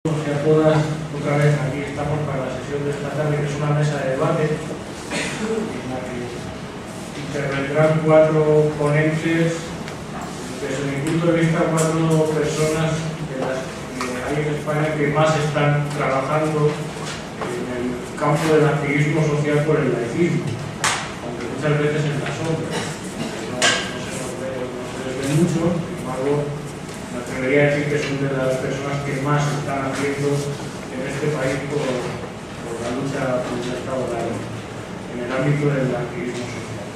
A todas, otra vez aquí estamos para la sesión de esta tarde, que es una mesa de debate en la que intervendrán 4 ponentes, desde mi punto de vista 4 personas de las que hay en España que más están trabajando en el campo del activismo social por el laicismo, aunque muchas veces en la sombra, no se les ve mucho. Sin embargo, me atrevería a decir que son de las personas que más están haciendo en este país por la lucha por el Estado laico, en el ámbito del activismo social.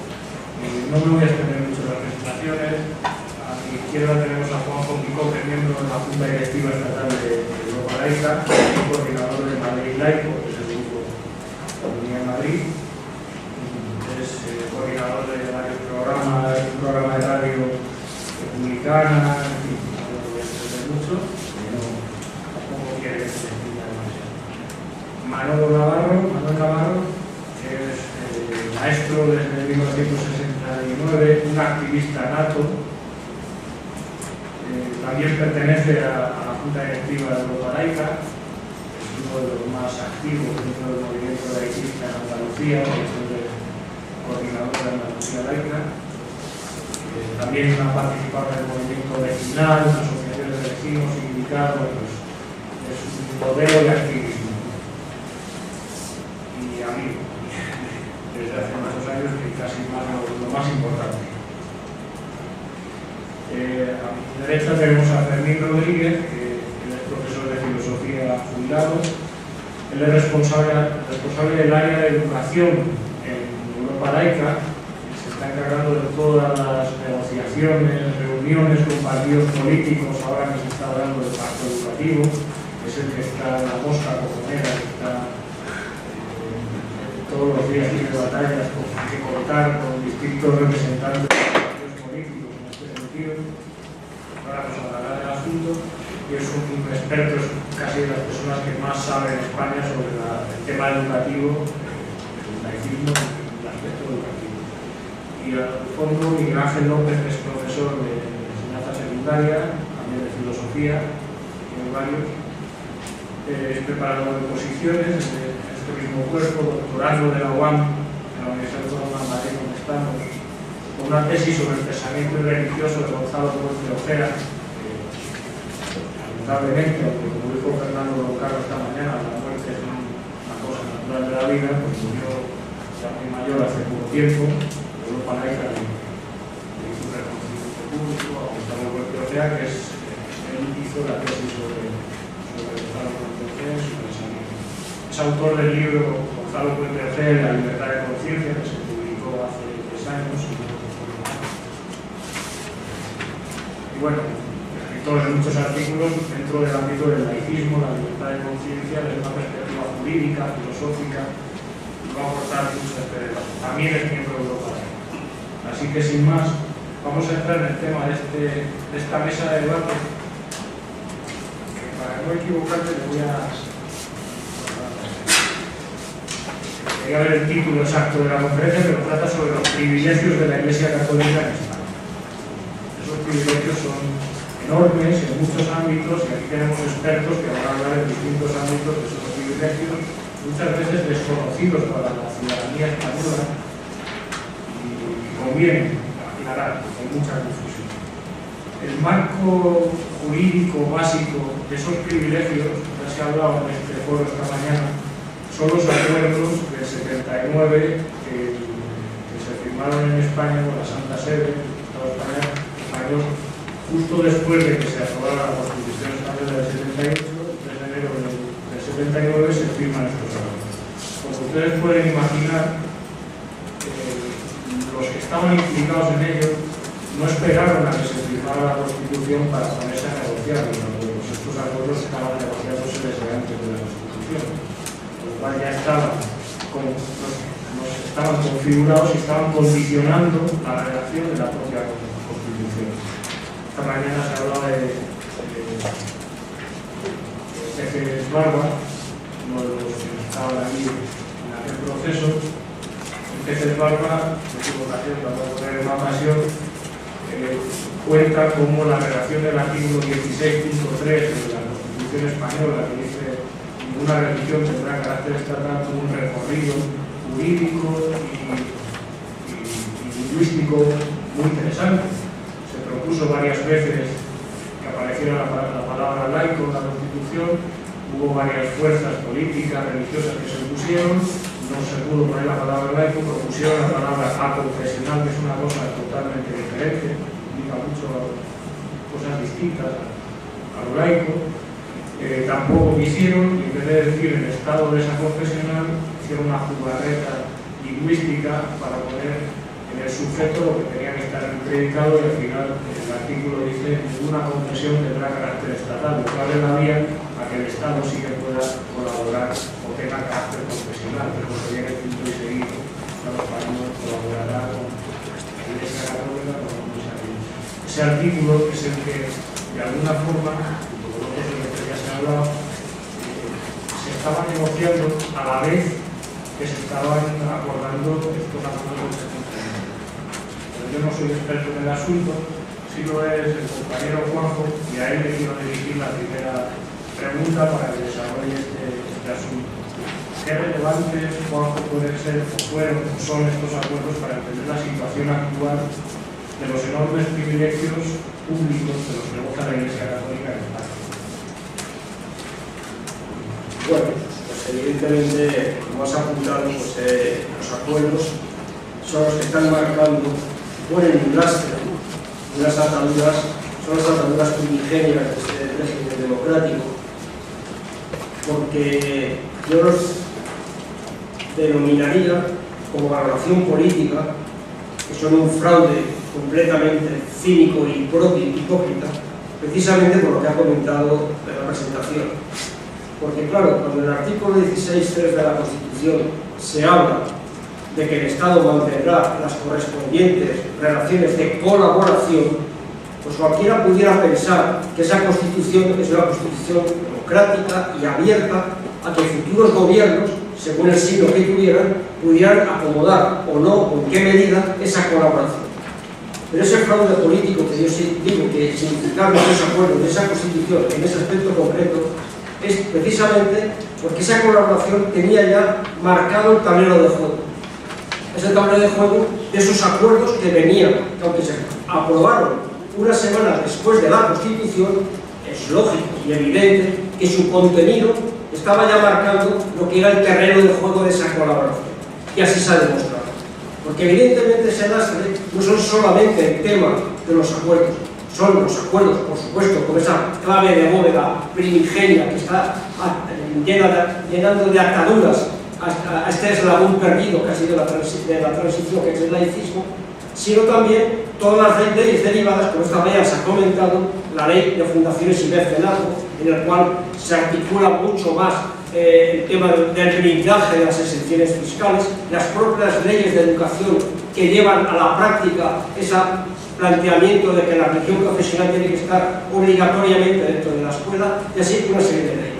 No me voy a extender mucho en las presentaciones. A mi izquierda tenemos a Juanjo Picó, que es miembro de la Junta Directiva Estatal de Europa Laica, y coordinador de Madrid Laico, que es el grupo de Unidad en Madrid. Es coordinador de varios programas, un programa de radio republicana, en fin, mucho, pero tampoco quiere que se entienda demasiado. Manuel Navarro, que es maestro desde 1969, un activista nato, también pertenece a la Junta Directiva de Europa Laica, es uno de los más activos dentro del movimiento laicista en Andalucía, es coordinador de Andalucía Laica. También ha participado en el movimiento vecinal, asociaciones de vecinos, sindicatos, pues, es un modelo de activismo y amigo desde hace muchos años, que casi más lo más importante. A mi derecha tenemos a Fermín Rodríguez, que es profesor de filosofía jubilado. Él es responsable del área de educación en Europa Laica. Está encargando de todas las negociaciones, reuniones con partidos políticos, ahora que se está hablando del pacto educativo, es el que está en la mosca cojonera, que está todos los días tiene batallas que contar con distintos representantes de partidos políticos en este sentido. Ahora nos hablará del asunto y es un experto, es casi de las personas que más sabe en España sobre el tema educativo, el laicismo, el aspecto educativo. Y al fondo Miguel Ángel López, que es profesor de enseñanza secundaria, también de filosofía, tiene varios, es preparador de oposiciones en este mismo cuerpo, doctorando de la UAM, en la Universidad Autónoma de Madrid, donde estamos, con una tesis sobre el pensamiento religioso de Gonzalo Puente Ojeda, que lamentablemente, aunque como dijo Fernando Loncaro esta mañana, la muerte es una cosa natural de la vida, pues murió ya muy mayor hace poco tiempo. Europa Laica le hizo un reconocimiento público a Gonzalo Puente Ojeda, que él hizo la tesis sobre Gonzalo Puente Ojeda y su pensamiento. Es autor del libro Gonzalo Puente Ojeda, La libertad de conciencia, que se publicó hace 3 años. Y bueno, escritor de muchos artículos dentro del ámbito del laicismo, la libertad de conciencia, desde una perspectiva jurídica, filosófica, y va a aportar muchas experiencias. También es miembro de Europa Laica. Así que sin más, vamos a entrar en el tema de esta mesa de debate, que para no equivocarme le voy a... Quería ver el título exacto de la conferencia, pero trata sobre los privilegios de la Iglesia Católica en España. Esos privilegios son enormes en muchos ámbitos, y aquí tenemos expertos que van a hablar en distintos ámbitos de esos privilegios, muchas veces desconocidos para la ciudadanía española. Conviene aclarar, hay mucha confusión. El marco jurídico básico de esos privilegios, ya se ha hablado en este foro esta mañana, son los acuerdos del 79 que se firmaron en España con la Santa Sede, el Estado español, justo después de que se aprobara la Constitución Española del 78, el 3 de enero del 79 se firman estos acuerdos. Como ustedes pueden imaginar, los que estaban implicados en ello no esperaron a que se firmara la Constitución para ponerse a negociar, pues estos acuerdos estaban negociándose desde antes de la Constitución, con lo cual ya estaban configurados y estaban condicionando la redacción de la propia Constitución. Esta mañana se hablaba de Peces Barba, uno de los que estaban allí en aquel proceso. Peces Barba, de su vocación, la voy a poner en una ocasión, cuenta como la redacción del artículo 16.3 de la Constitución Constitución española, que dice: ninguna religión tendrá carácter estatal, con un recorrido jurídico y lingüístico muy interesante. Se propuso varias veces que apareciera la palabra laico en la Constitución, hubo varias fuerzas políticas, religiosas que se opusieron, no se pudo poner la palabra laico, propusieron la palabra aconfesional, que es una cosa totalmente diferente, indica mucho cosas distintas a lo laico. Tampoco quisieron, y en vez de decir el estado de esa confesional, hicieron una jugarreta lingüística para poner en el sujeto lo que tenía que estar en el predicado, y al final el artículo dice: ninguna confesión tendrá carácter estatal, lo cual es la vía a que el Estado sí que pueda colaborar o tenga carácter confesional, pero sería que el punto y seguido el Estado español colaborará con la Iglesia Católica, con la Iglesia Católica. Ese artículo es el que, de alguna forma, como otros de los que ya se ha hablado, se estaban negociando a la vez que se estaban acordando estos acuerdos de confesión. Pero yo no soy experto en el asunto, sí lo es el compañero Juanjo, y a él le quiero dirigir la primera pregunta para que desarrolle este asunto. ¿Qué relevantes, Juanjo, pueden ser o fueron o son estos acuerdos para entender la situación actual de los enormes privilegios públicos de los que goza la Iglesia Católica en España? Bueno, pues evidentemente, como has apuntado, pues, los acuerdos son los que están marcando, ponen un lastre, unas ataduras, son las ataduras primigenias de este régimen democrático, porque yo los denominaría como valoración política, que son un fraude completamente cínico y hipócrita, precisamente por lo que ha comentado en la presentación. Porque claro, cuando en el artículo 16.3 de la Constitución se habla de que el Estado mantendrá las correspondientes relaciones de colaboración, pues cualquiera pudiera pensar que esa Constitución es una Constitución democrática y abierta a que futuros gobiernos, según el signo que tuvieran, pudieran acomodar o no, o en qué medida, esa colaboración. Pero ese fraude político que yo digo que significaron esos acuerdos de esa Constitución en ese aspecto concreto es precisamente porque esa colaboración tenía ya marcado el tablero de juego. Es el tablero de juego de esos acuerdos que venían, que aunque se aprobaron unas semanas después de la Constitución, es lógico y evidente que su contenido estaba ya marcando lo que era el terreno de juego de esa colaboración. Y así se ha demostrado. Porque evidentemente ese lastre no son solamente el tema de los acuerdos, son los acuerdos, por supuesto, con esa clave de bóveda primigenia que está llenando de ataduras a este eslabón perdido que ha sido la transición, que es el laicismo, sino también todas las leyes derivadas, como esta vez se ha comentado, la ley de fundaciones y mecenazgo, en el cual se articula mucho más el tema del blindaje de las exenciones fiscales, las propias leyes de educación que llevan a la práctica ese planteamiento de que la religión profesional tiene que estar obligatoriamente dentro de la escuela, y así una serie de leyes.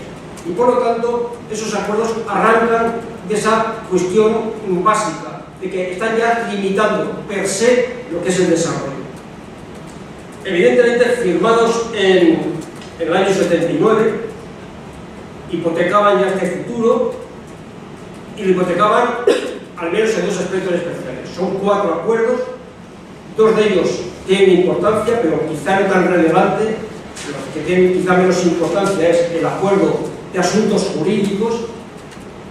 Y por lo tanto, esos acuerdos arrancan de esa cuestión básica, de que están ya limitando per se lo que es el desarrollo. Evidentemente, firmados en el año 79, hipotecaban ya este futuro y lo hipotecaban al menos en dos aspectos especiales. Son 4 acuerdos, 2 de ellos tienen importancia, pero quizá no tan relevante. Los que tienen quizá menos importancia es el acuerdo de asuntos jurídicos,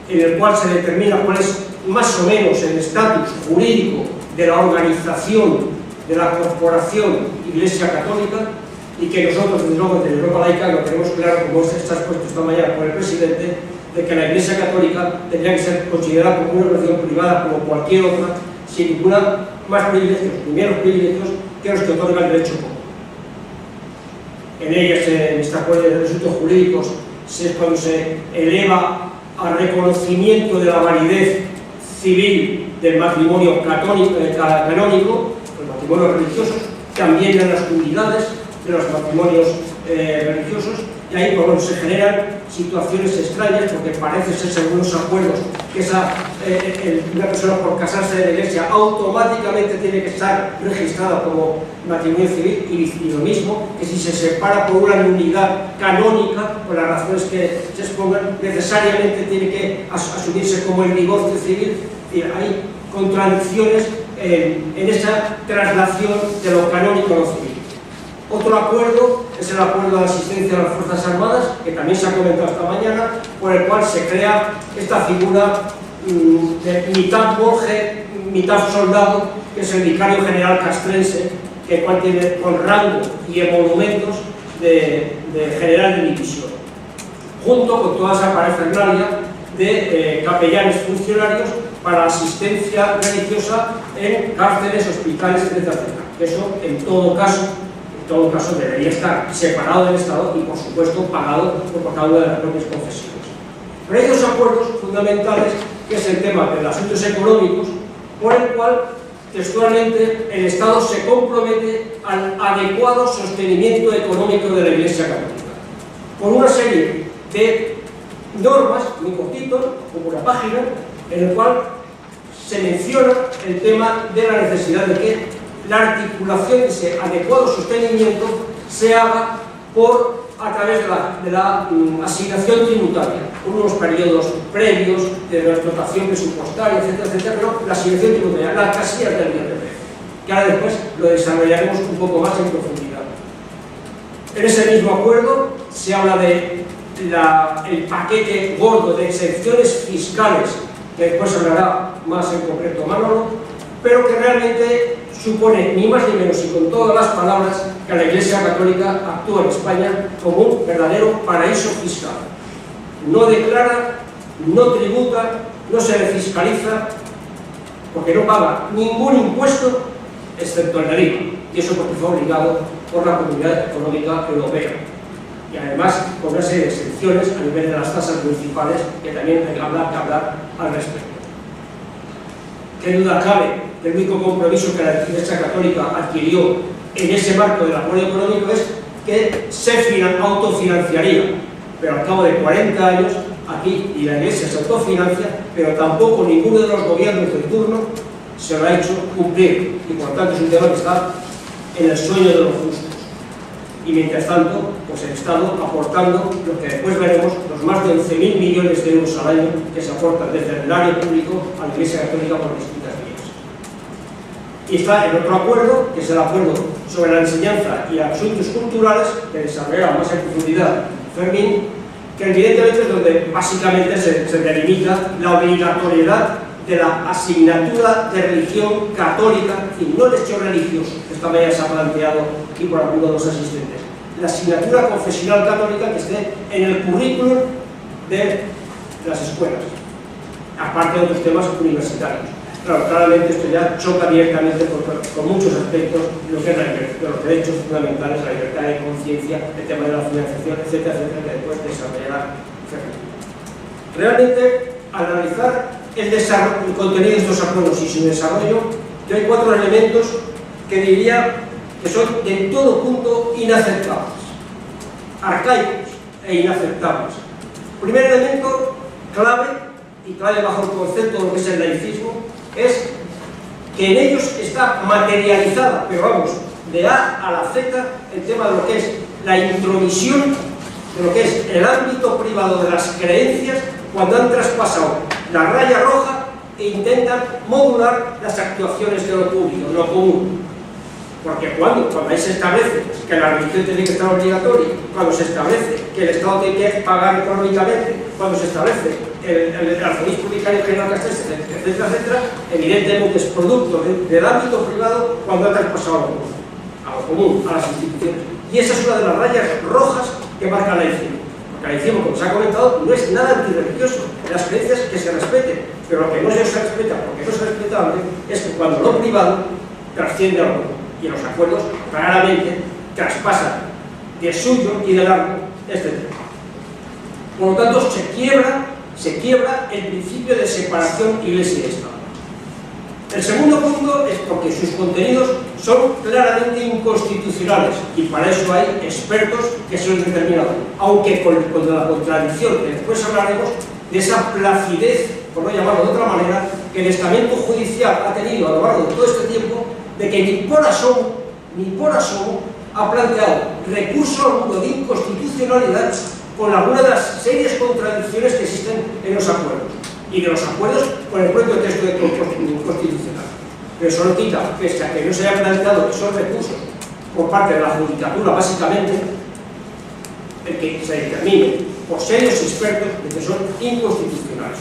en el cual se determina cuál es más o menos el estatus jurídico de la organización de la corporación Iglesia Católica, y que nosotros, desde luego, desde Europa Laica, lo tenemos claro, como está expuesto esta mañana por el presidente, de que la Iglesia Católica tendría que ser considerada como una relación privada como cualquier otra, sin ninguna más privilegios, primeros privilegios que los que otorga el derecho común. En ellas, en este acuerdo de asuntos jurídicos, es cuando se eleva al reconocimiento de la validez civil del matrimonio canónico, el matrimonio religioso, también de las unidades de los matrimonios religiosos, y ahí pues, bueno, se generan situaciones extrañas porque parece ser, según los acuerdos, que una persona por casarse de la iglesia automáticamente tiene que estar registrada como matrimonio civil, y lo mismo que si se separa por una nulidad canónica, por las razones que se expongan, necesariamente tiene que asumirse como el divorcio civil. Y hay contradicciones en esa traslación de lo canónico a lo civil. Otro acuerdo es el acuerdo de asistencia a las Fuerzas Armadas, que también se ha comentado esta mañana, por el cual se crea esta figura de mitad monje, mitad soldado, que es el vicario general castrense, que cual tiene con rango y emolumentos de general de división, junto con toda esa parafernalia de capellanes funcionarios para asistencia religiosa en cárceles, hospitales, etc. Eso, en todo caso, debería estar separado del Estado y, por supuesto, pagado por cada una de las propias confesiones. Pero hay dos acuerdos fundamentales, que es el tema de los asuntos económicos, por el cual, textualmente, el Estado se compromete al adecuado sostenimiento económico de la Iglesia Católica, por una serie de normas, muy cortitos, como una página, en el cual se menciona el tema de la necesidad de que la articulación de ese adecuado sostenimiento se haga a través de la asignación tributaria, con unos periodos previos de la explotación presupuestaria, etcétera, pero la asignación tributaria, las casillas del IRPF, que ahora después lo desarrollaremos un poco más en profundidad. En ese mismo acuerdo se habla de el paquete gordo de exenciones fiscales, que después hablará más en concreto Manolo, pero que realmente supone ni más ni menos, y con todas las palabras, que la Iglesia Católica actúa en España como un verdadero paraíso fiscal. No declara, no tributa, no se le fiscaliza, porque no paga ningún impuesto excepto el del IVA, y eso porque fue obligado por la Comunidad Económica Europea. Y además con una serie de exenciones a nivel de las tasas municipales, que también hay que hablar al respecto. ¿Qué duda cabe que el único compromiso que la Iglesia Católica adquirió en ese marco del acuerdo económico es que se autofinanciaría? Pero al cabo de 40 años, aquí y la Iglesia se autofinancia, pero tampoco ninguno de los gobiernos del turno se lo ha hecho cumplir, y por tanto es un tema que está en el sueño de los justos. Y mientras tanto, pues el Estado aportando lo que después veremos, los más de 11.000 millones de euros al año que se aportan desde el erario público a la Iglesia Católica por distintas vías. Y está el otro acuerdo, que es el acuerdo sobre la enseñanza y asuntos culturales, que desarrollará más en profundidad Fermín, que evidentemente es donde básicamente se delimita la obligatoriedad de la asignatura de religión católica, y no el hecho religioso, que esta mañana se ha planteado aquí por algunos de los asistentes, la asignatura confesional católica que esté en el currículum de las escuelas, aparte de otros temas universitarios. Claro, claramente esto ya choca directamente con muchos aspectos de lo que es de los derechos fundamentales, la libertad de conciencia, el tema de la financiación, etcétera, etcétera, que después desarrollará Fermín. Realmente, al analizar el contenido de estos acuerdos y su desarrollo, yo hay 4 elementos que diría que son en todo punto inaceptables, arcaicos e inaceptables. Primer elemento clave, y clave bajo el concepto de lo que es el laicismo, es que en ellos está materializada, pero vamos, de A a la Z, el tema de lo que es la intromisión de lo que es el ámbito privado de las creencias cuando han traspasado la raya roja e intentan modular las actuaciones de lo público, lo común. Porque cuando ahí se establece que la religión tiene que estar obligatoria, cuando se establece que el Estado tiene que pagar económicamente, cuando se establece el arzobispo vicario general castrense, etcétera, etcétera, evidentemente es producto del ámbito privado cuando ha traspasado a lo común, a las instituciones. Y esa es una de las rayas rojas que marca la laicismo. Porque el laicismo, como se ha comentado, no es nada antirreligioso, las creencias que se respeten, pero lo que no se respeta, porque no se respeta antes, es que cuando lo privado trasciende a lo común. Y en los acuerdos claramente traspasan de suyo y de largo este tema. Por lo tanto, se quiebra el principio de separación Iglesia y Estado. El segundo punto es porque sus contenidos son claramente inconstitucionales y para eso hay expertos que se los determinan, aunque con la contradicción que después hablaremos de esa placidez, por no llamarlo de otra manera, que el estamento judicial ha tenido a lo largo de todo este tiempo, de que ni por asomo ha planteado recurso alguno de inconstitucionalidad con alguna de las serias contradicciones que existen en los acuerdos y de los acuerdos con el propio texto constitucional. Pero eso no quita, pese a que no se haya planteado esos recursos por parte de la judicatura, básicamente, el que se determine por serios expertos de que son inconstitucionales.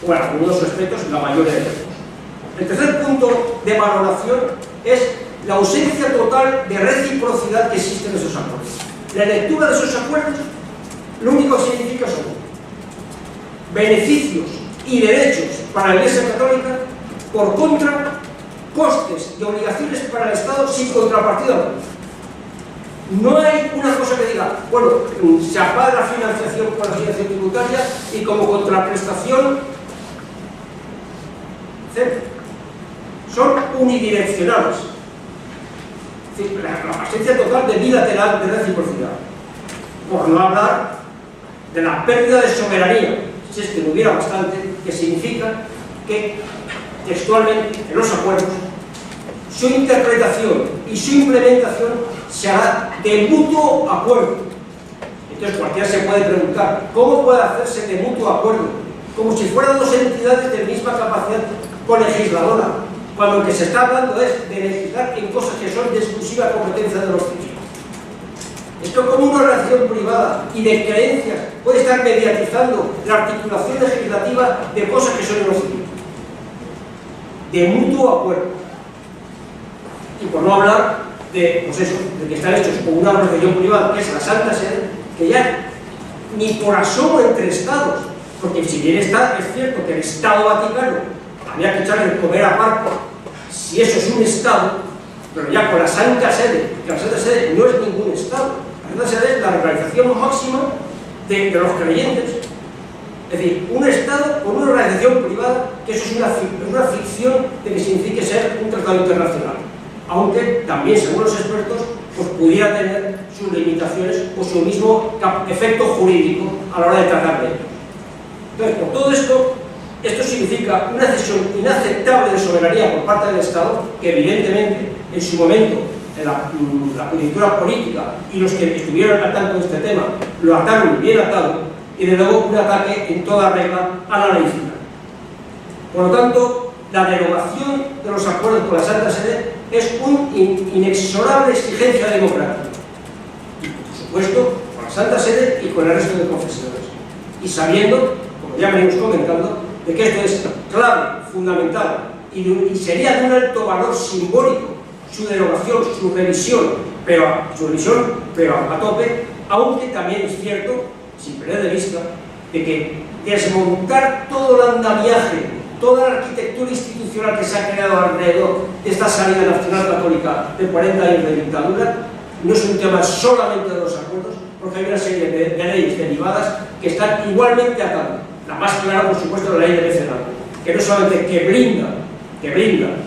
O en algunos aspectos, la mayoría de ellos. El tercer punto de valoración es la ausencia total de reciprocidad que existe en esos acuerdos. La lectura de esos acuerdos lo único que significa son beneficios y derechos para la Iglesia Católica, por contra, costes y obligaciones para el Estado sin contrapartida alguna. No hay una cosa que diga, bueno, se apaga la financiación con la financiación tributaria y como contraprestación, etc. Son unidireccionales. Es decir, la ausencia total de bilateral de reciprocidad. Por no hablar de la pérdida de soberanía, si es que no hubiera bastante, que significa que textualmente en los acuerdos su interpretación y su implementación se hará de mutuo acuerdo. Entonces cualquiera se puede preguntar, ¿cómo puede hacerse de mutuo acuerdo? Como si fueran dos entidades de misma capacidad colegisladora, cuando lo que se está hablando es de legislar en cosas que son de exclusiva competencia de los civiles. Esto, como una relación privada y de creencias, puede estar mediatizando la articulación legislativa de cosas que son de los civiles. De mutuo acuerdo. Y por no hablar de, pues eso, de que están hechos con una organización privada, que es la Santa Sede, que ya ni por asomo entre Estados, porque si bien está, es cierto que el Estado Vaticano habría que echarle el comer aparte, si eso es un Estado, pero ya con la Santa Sede, que la Santa Sede no es ningún Estado. La Santa Sede es la organización máxima de los creyentes. Es decir, un Estado con una organización privada, que eso es una ficción de que signifique ser un tratado internacional. Aunque también, según los expertos, pues pudiera tener sus limitaciones o su mismo efecto jurídico a la hora de tratar de ello. Entonces, por todo esto, esto significa una cesión inaceptable de soberanía por parte del Estado, que evidentemente, en su momento, en la coyuntura política y los que estuvieron al tanto de este tema, lo ataron bien atado, y de luego un ataque en toda regla a la laicidad. Por lo tanto, la derogación de los acuerdos con la Santa Sede es una inexorable exigencia democrática. Y, por supuesto, con la Santa Sede y con el resto de confesiones. Y sabiendo, como ya venimos comentando, de que esto es clave, fundamental, y sería de un alto valor simbólico su derogación, su revisión, pero a tope, aunque también es cierto, sin perder de vista, de que desmontar todo el andamiaje, toda la arquitectura institucional que se ha creado alrededor de esta salida nacional católica de 40 años de dictadura, no es un tema solamente de los acuerdos, porque hay una serie de leyes derivadas que están igualmente atadas. La más clara, por supuesto, la ley de mecenazgo, que no solamente que brinda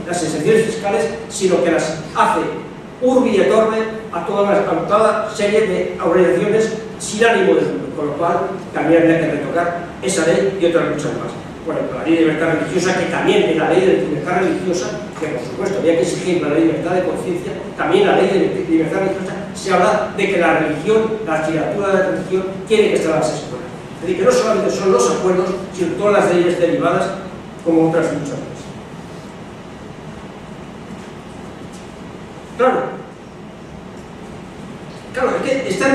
las exenciones fiscales, sino que las hace urbi et orbi a toda serie de organizaciones sin ánimo de lucro, con lo cual también habría que retocar esa ley y otras muchas más. Bueno, la ley de libertad religiosa, que también en la ley de libertad religiosa, que por supuesto había que exigir la ley de libertad de conciencia, también la ley de libertad religiosa se habla de que la religión, la asignatura de la religión, tiene que estar en las escuelas. Es decir, que no solamente son los acuerdos, sino todas las leyes derivadas, como otras muchas más. Claro, es que esta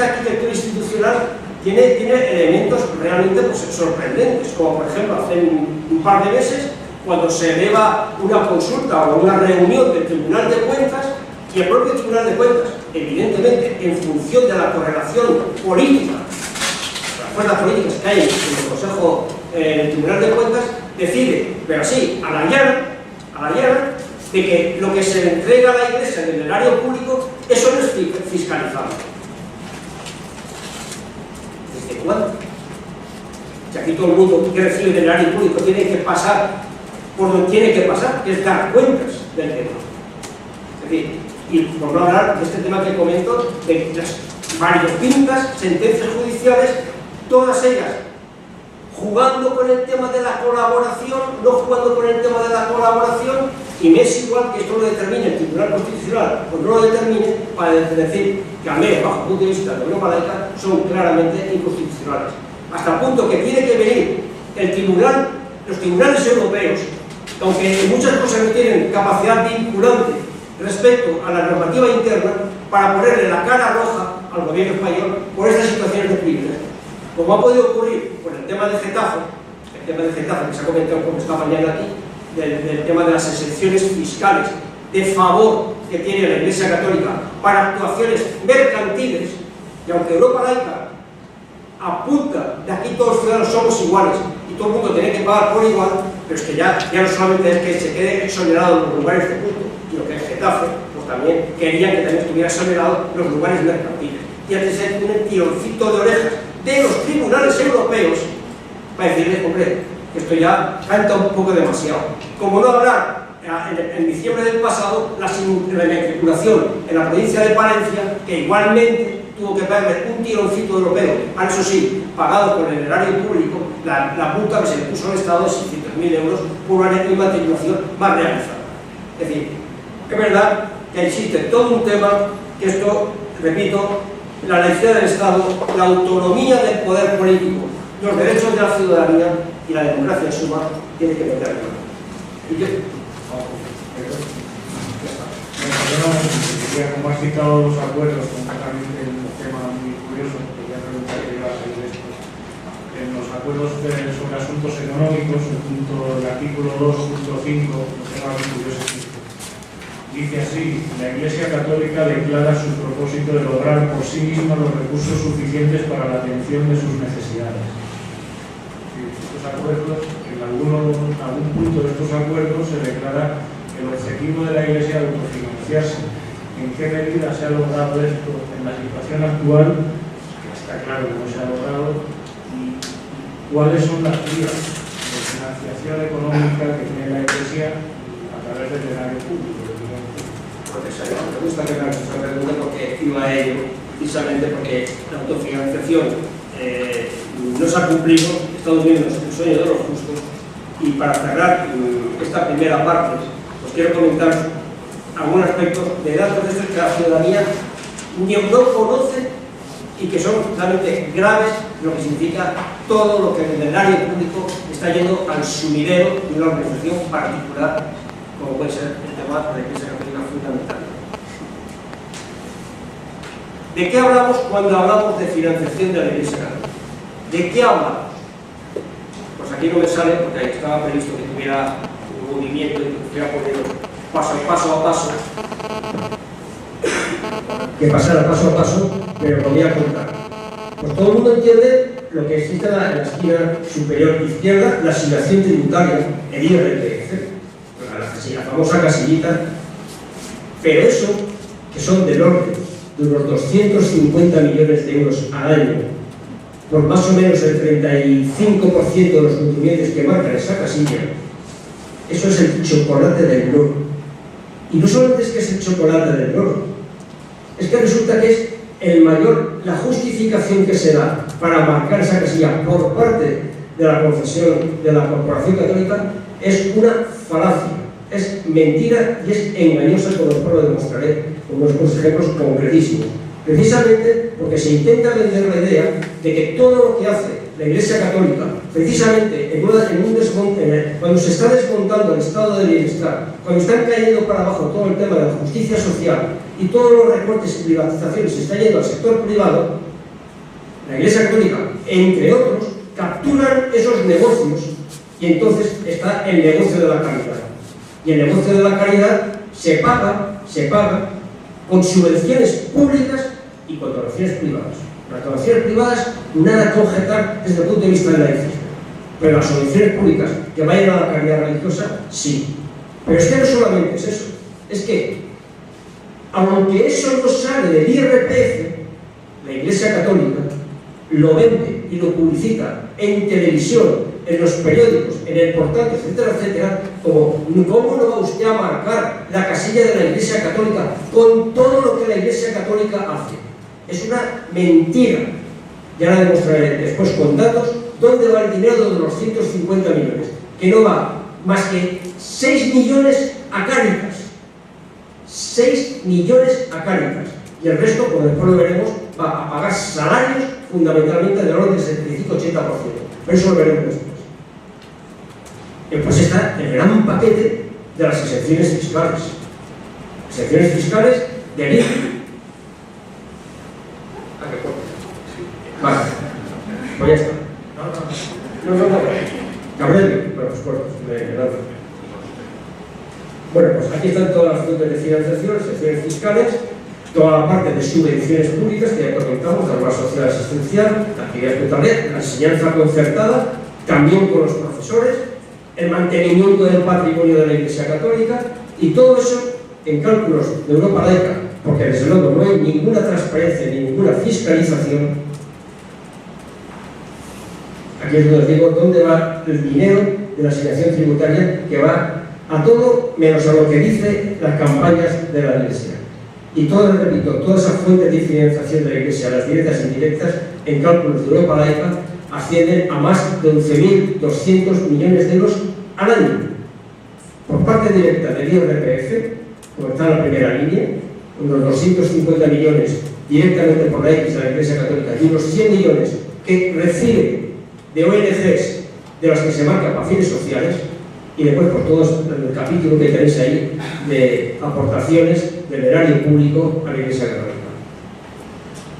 arquitectura institucional tiene elementos realmente pues, sorprendentes, como por ejemplo hace un par de meses, cuando se eleva una consulta o una reunión del Tribunal de Cuentas, y el propio Tribunal de Cuentas, evidentemente, en función de la correlación política, las fuerzas políticas que hay en el Consejo, en el Tribunal de Cuentas, decide, pero así, a la llana, de que lo que se le entrega a la Iglesia en el erario público, eso no es fiscalizado. ¿Desde cuándo? Si aquí todo el mundo que recibe del erario público tiene que pasar por donde tiene que pasar, que es dar cuentas. del tema. Es decir, y por no hablar de este tema que comento, de las variopintas sentencias judiciales, todas ellas jugando con el tema de la colaboración, no jugando con el tema de la colaboración, y me es igual que esto lo determine el Tribunal Constitucional o no lo determine, para decir que al menos bajo el punto de vista de la Europa laica son claramente inconstitucionales. Hasta el punto que tiene que venir los tribunales europeos, aunque en muchas cosas no tienen capacidad vinculante respecto a la normativa interna, para ponerle la cara roja al gobierno español por estas situaciones de privilegio. Como ha podido ocurrir con el tema de Getafe, que se ha comentado como esta mañana aquí, del tema de las exenciones fiscales de favor que tiene la Iglesia Católica para actuaciones mercantiles, y aunque Europa laica apunta de aquí todos los ciudadanos somos iguales y todo el mundo tiene que pagar por igual, pero es que ya no solamente es que se quede exonerado en los lugares de culto, sino que en Getafe pues también querían que también estuviera exonerado los lugares mercantiles. Y antes se tiene un tironcito de orejas de los tribunales europeos para decirles, hombre, que esto ya canta un poco demasiado. Como no hablar en diciembre del pasado la inmatriculación en la provincia de Palencia, que igualmente tuvo que pagarle un tironcito europeo, eso sí, pagado por el erario público, la multa que se le puso al Estado de 600.000 euros por una inmatriculación mal realizada. Es decir, es verdad que existe todo un tema que esto, repito, la laicidad del Estado, la autonomía del poder político, los derechos de la ciudadanía y la democracia en suma tiene que meter en mano. ¿Y qué? Como has citado los acuerdos, concretamente un tema muy curioso, quería preguntar qué iba a salir de esto. En los acuerdos sobre asuntos económicos, el artículo 2.5, un tema muy curioso. Dice así: la Iglesia Católica declara su propósito de lograr por sí misma los recursos suficientes para la atención de sus necesidades. Estos acuerdos, en algún punto de estos acuerdos se declara el objetivo de la Iglesia de autofinanciarse. ¿En qué medida se ha logrado esto en la situación actual? Que está claro que no se ha logrado. ¿Y cuáles son las vías de financiación económica que tiene la Iglesia a través del erario público? Me gusta que me hagas esta pregunta porque iba a ello, precisamente porque la autofinanciación no se ha cumplido, estamos viendo el sueño de los justos, y para cerrar esta primera parte, os quiero comentar algún aspecto de datos de estos que la ciudadanía no conoce y que son realmente graves, lo que significa todo lo que en el área público está yendo al sumidero de una organización particular, como puede ser el tema de la Iglesia Católica fundamental. ¿De qué hablamos cuando hablamos de financiación de la Iglesia Católica? ¿De qué hablamos? Pues aquí no me sale porque ahí estaba previsto que tuviera un movimiento y que estuviera poniendo paso a paso, que pasara paso a paso, pero lo voy a contar. Pues todo el mundo entiende lo que existe en la esquina superior izquierda, la asignación tributaria, el IRPF, la famosa casillita, pero eso, que son del orden de unos 250 millones de euros al año, por más o menos el 35% de los contribuyentes que marcan esa casilla, eso es el chocolate del loro. Y no solamente es que es el chocolate del loro, es que resulta que es la justificación que se da para marcar esa casilla por parte de la confesión, de la Corporación Católica, es una falacia, es mentira y es engañosa, como después lo demostraré con unos ejemplos concretísimos. Precisamente porque se intenta vender la idea de que todo lo que hace la Iglesia Católica, precisamente cuando se está desmontando el estado de bienestar, cuando están cayendo para abajo todo el tema de la justicia social y todos los recortes y privatizaciones se está yendo al sector privado, la Iglesia Católica, entre otros, capturan esos negocios y entonces está el negocio de la caridad. Y el negocio de la caridad se paga con subvenciones públicas y con donaciones privadas. Las donaciones privadas, nada que objetar desde el punto de vista del laicismo. Pero las subvenciones públicas que vayan a la caridad religiosa, sí. Pero es que no solamente es eso. Es que, aunque eso no sale del IRPF, la Iglesia Católica lo vende y lo publicita en televisión, en los periódicos, en el portal, etcétera, etcétera, como ¿cómo no va usted a marcar la casilla de la Iglesia Católica con todo lo que la Iglesia Católica hace? Es una mentira. Ya la demostraré después con datos dónde va el dinero de los 150 millones, que no va más que 6 millones a Cáritas. 6 millones a Cáritas. Y el resto, como después lo veremos, va a pagar salarios fundamentalmente del orden del 75-80%. Pero eso lo veremos después. Después está el gran paquete de las exenciones fiscales. Exenciones fiscales del IVA. Vale, pues ya está. No. Gabriel, bueno, pues cortos, bueno, pues aquí están todas las fuentes de financiación, exenciones fiscales, toda la parte de subvenciones públicas que ya comentamos, la obra social asistencial, la actividad hospitalaria, la enseñanza concertada, también con los profesores, el mantenimiento del patrimonio de la Iglesia Católica y todo eso en cálculos de Europa laica, porque desde luego no hay ninguna transparencia ni ninguna fiscalización. Aquí es donde os digo dónde va el dinero de la asignación tributaria, que va a todo menos a lo que dice las campañas de la Iglesia. Y todo, repito, todas esas fuentes de financiación de la Iglesia, las directas e indirectas, en cálculos de Europa laica, ascienden a más de 11.200 millones de euros al año. Por parte directa del IRPF, como está en la primera línea, unos 250 millones directamente por la X de la Iglesia Católica y unos 100 millones que recibe de ONGs de las que se marcan para fines sociales, y después por todo el capítulo que tenéis ahí de aportaciones del erario público a la Iglesia Católica.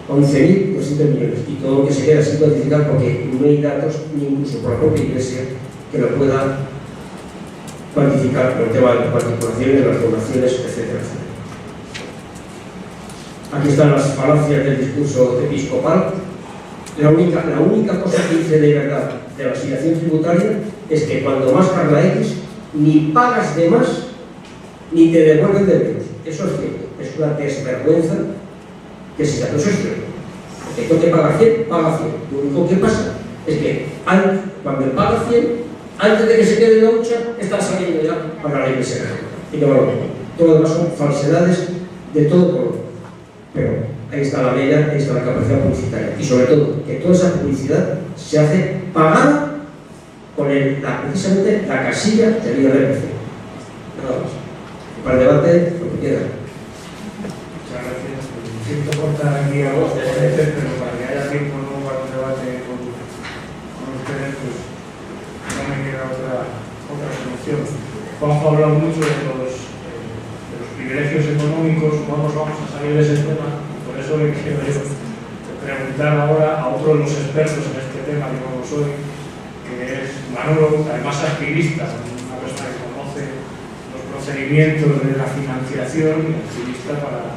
11.200 millones, y todo lo que se queda sin cuantificar porque no hay datos, ni incluso por la propia Iglesia, que lo pueda cuantificar por el tema de las participaciones, de las donaciones, etcétera, etcétera. Aquí están las falacias del discurso episcopal. La única cosa que dice de verdad de la asignación tributaria es que cuando más carga X, ni pagas de más, ni te devuelven de menos. Eso es cierto, es una desvergüenza que se hace. Eso es cierto. Porque tú te pagas 100, paga 100. Lo único que pasa es que cuando él paga 100, antes de que se quede en la hucha, está saliendo ya para la Iglesia Católica. Y que bueno, todo lo demás son falsedades de todo color. Pero ahí está la ley, ahí está la capacidad publicitaria. Y sobre todo, que toda esa publicidad se hace pagada con precisamente la casilla del IRPF. Nada más. Para el debate, lo que quieran. Muchas gracias. Siento cortar aquí a vos, pero para que haya tiempo luego para un debate con ustedes, pues no me queda otra solución. Juanjo ha hablado mucho de los privilegios económicos. Vamos a salir de ese tema. Por eso le quiero preguntar ahora a otro de los expertos en este tema, que como soy, que es Manolo, además activista, una persona que conoce los procedimientos de la financiación y activista para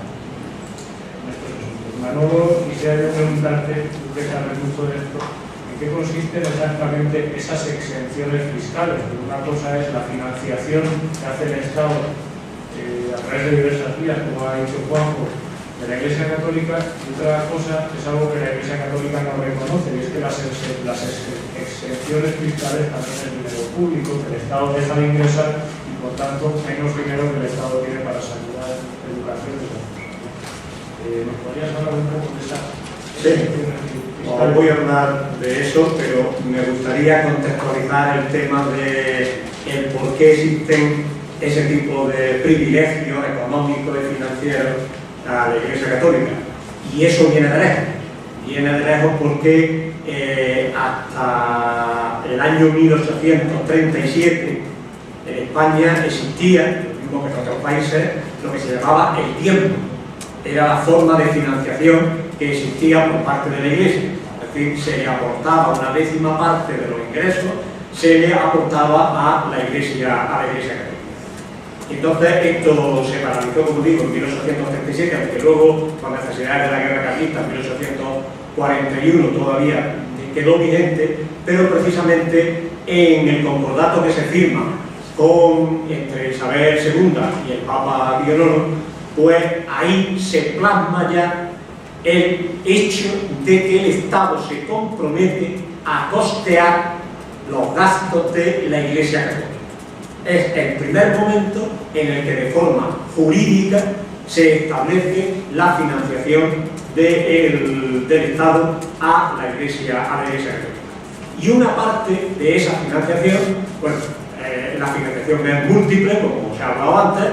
estos asuntos. Manolo, quisiera preguntarte, tú que sabes mucho de esto, ¿en qué consisten exactamente esas exenciones fiscales? Porque una cosa es la financiación que hace el Estado a través de diversas vías, como ha dicho Juanjo, de la Iglesia Católica, y otra cosa es algo que la Iglesia Católica no reconoce, y es que las exenciones fiscales también es dinero público, que el Estado deja de ingresar y por tanto menos dinero que el Estado tiene para sanidad, educación y demás. ¿Nos podrías hablar un poco de esa? Sí, os voy a hablar de eso, pero me gustaría contextualizar el tema de el por qué existen ese tipo de privilegios económicos y financieros a la Iglesia Católica. Y eso viene de lejos. Viene de lejos porque hasta el año 1837 en España existía, lo mismo que en otros países, lo que se llamaba el tiempo. Era la forma de financiación que existía por parte de la Iglesia. Es decir, se le aportaba una décima parte de los ingresos, se le aportaba a la Iglesia Católica. Entonces esto se paralizó, como digo, en 1837, aunque luego, con necesidades de la guerra carlista, en 1841 todavía quedó vigente, pero precisamente en el concordato que se firma entre Isabel II y el Papa Pío IX, pues ahí se plasma ya el hecho de que el Estado se compromete a costear los gastos de la Iglesia Católica. Es el primer momento en el que de forma jurídica se establece la financiación del Estado a la Iglesia Católica. Y una parte de esa financiación, bueno, la financiación es múltiple, como se ha hablado antes,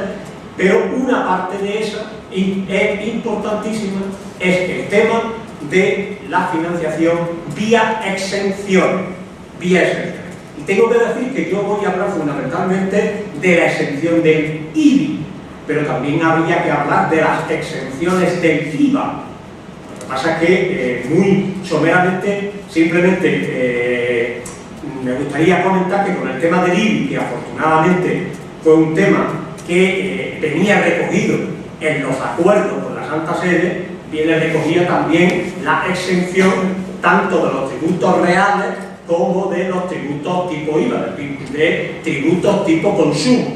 pero una parte de esa es importantísima, es el tema de la financiación vía exención. Y tengo que decir que yo voy a hablar fundamentalmente de la exención del IBI, pero también habría que hablar de las exenciones del IVA. Lo que pasa es que, muy someramente, simplemente me gustaría comentar que con el tema del IBI, que afortunadamente fue un tema que venía recogido en los acuerdos con la Santa Sede, viene recogida también la exención tanto de los tributos reales como de los tributos tipo IVA, de tributos tipo consumo.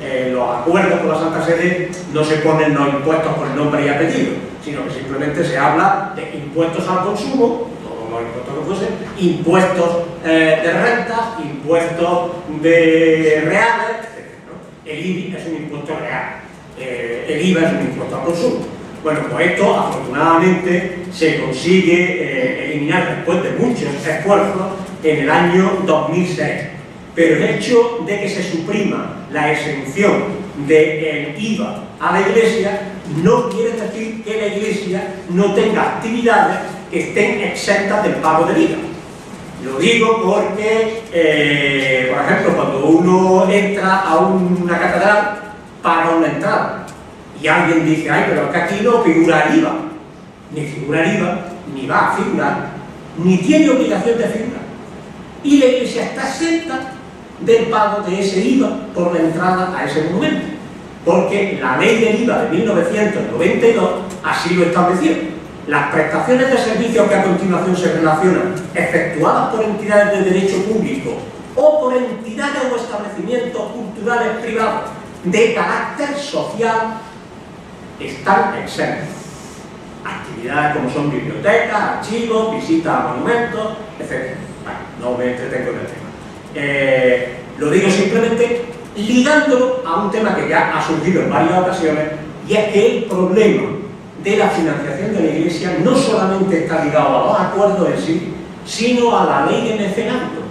En los acuerdos con la Santa Sede no se ponen los impuestos por nombre y apellido, sino que simplemente se habla de impuestos al consumo, todos los impuestos que fuesen, impuestos de rentas, impuestos de reales, etc., ¿no? El IBI es un impuesto real, el IVA es un impuesto al consumo. Bueno, pues esto afortunadamente se consigue eliminar después de muchos esfuerzos en el año 2006. Pero el hecho de que se suprima la exención del IVA a la Iglesia no quiere decir que la Iglesia no tenga actividades que estén exentas del pago del IVA. Lo digo porque, por ejemplo, cuando uno entra a una catedral, paga una entrada. Y alguien dice, ay, pero es que aquí no figura el IVA. Ni figura el IVA, ni va a figurar, ni tiene obligación de figurar. Y la Iglesia está exenta del pago de ese IVA por la entrada a ese monumento. Porque la ley del IVA de 1992 así lo estableció. Las prestaciones de servicios que a continuación se relacionan, efectuadas por entidades de derecho público o por entidades o establecimientos culturales privados de carácter social, están exentos. Actividades como son bibliotecas, archivos, visitas a monumentos, etc. Bueno, no me entretengo en el tema. Lo digo simplemente ligándolo a un tema que ya ha surgido en varias ocasiones, y es que el problema de la financiación de la Iglesia no solamente está ligado a los acuerdos en sí, sino a la ley de mecenazgo.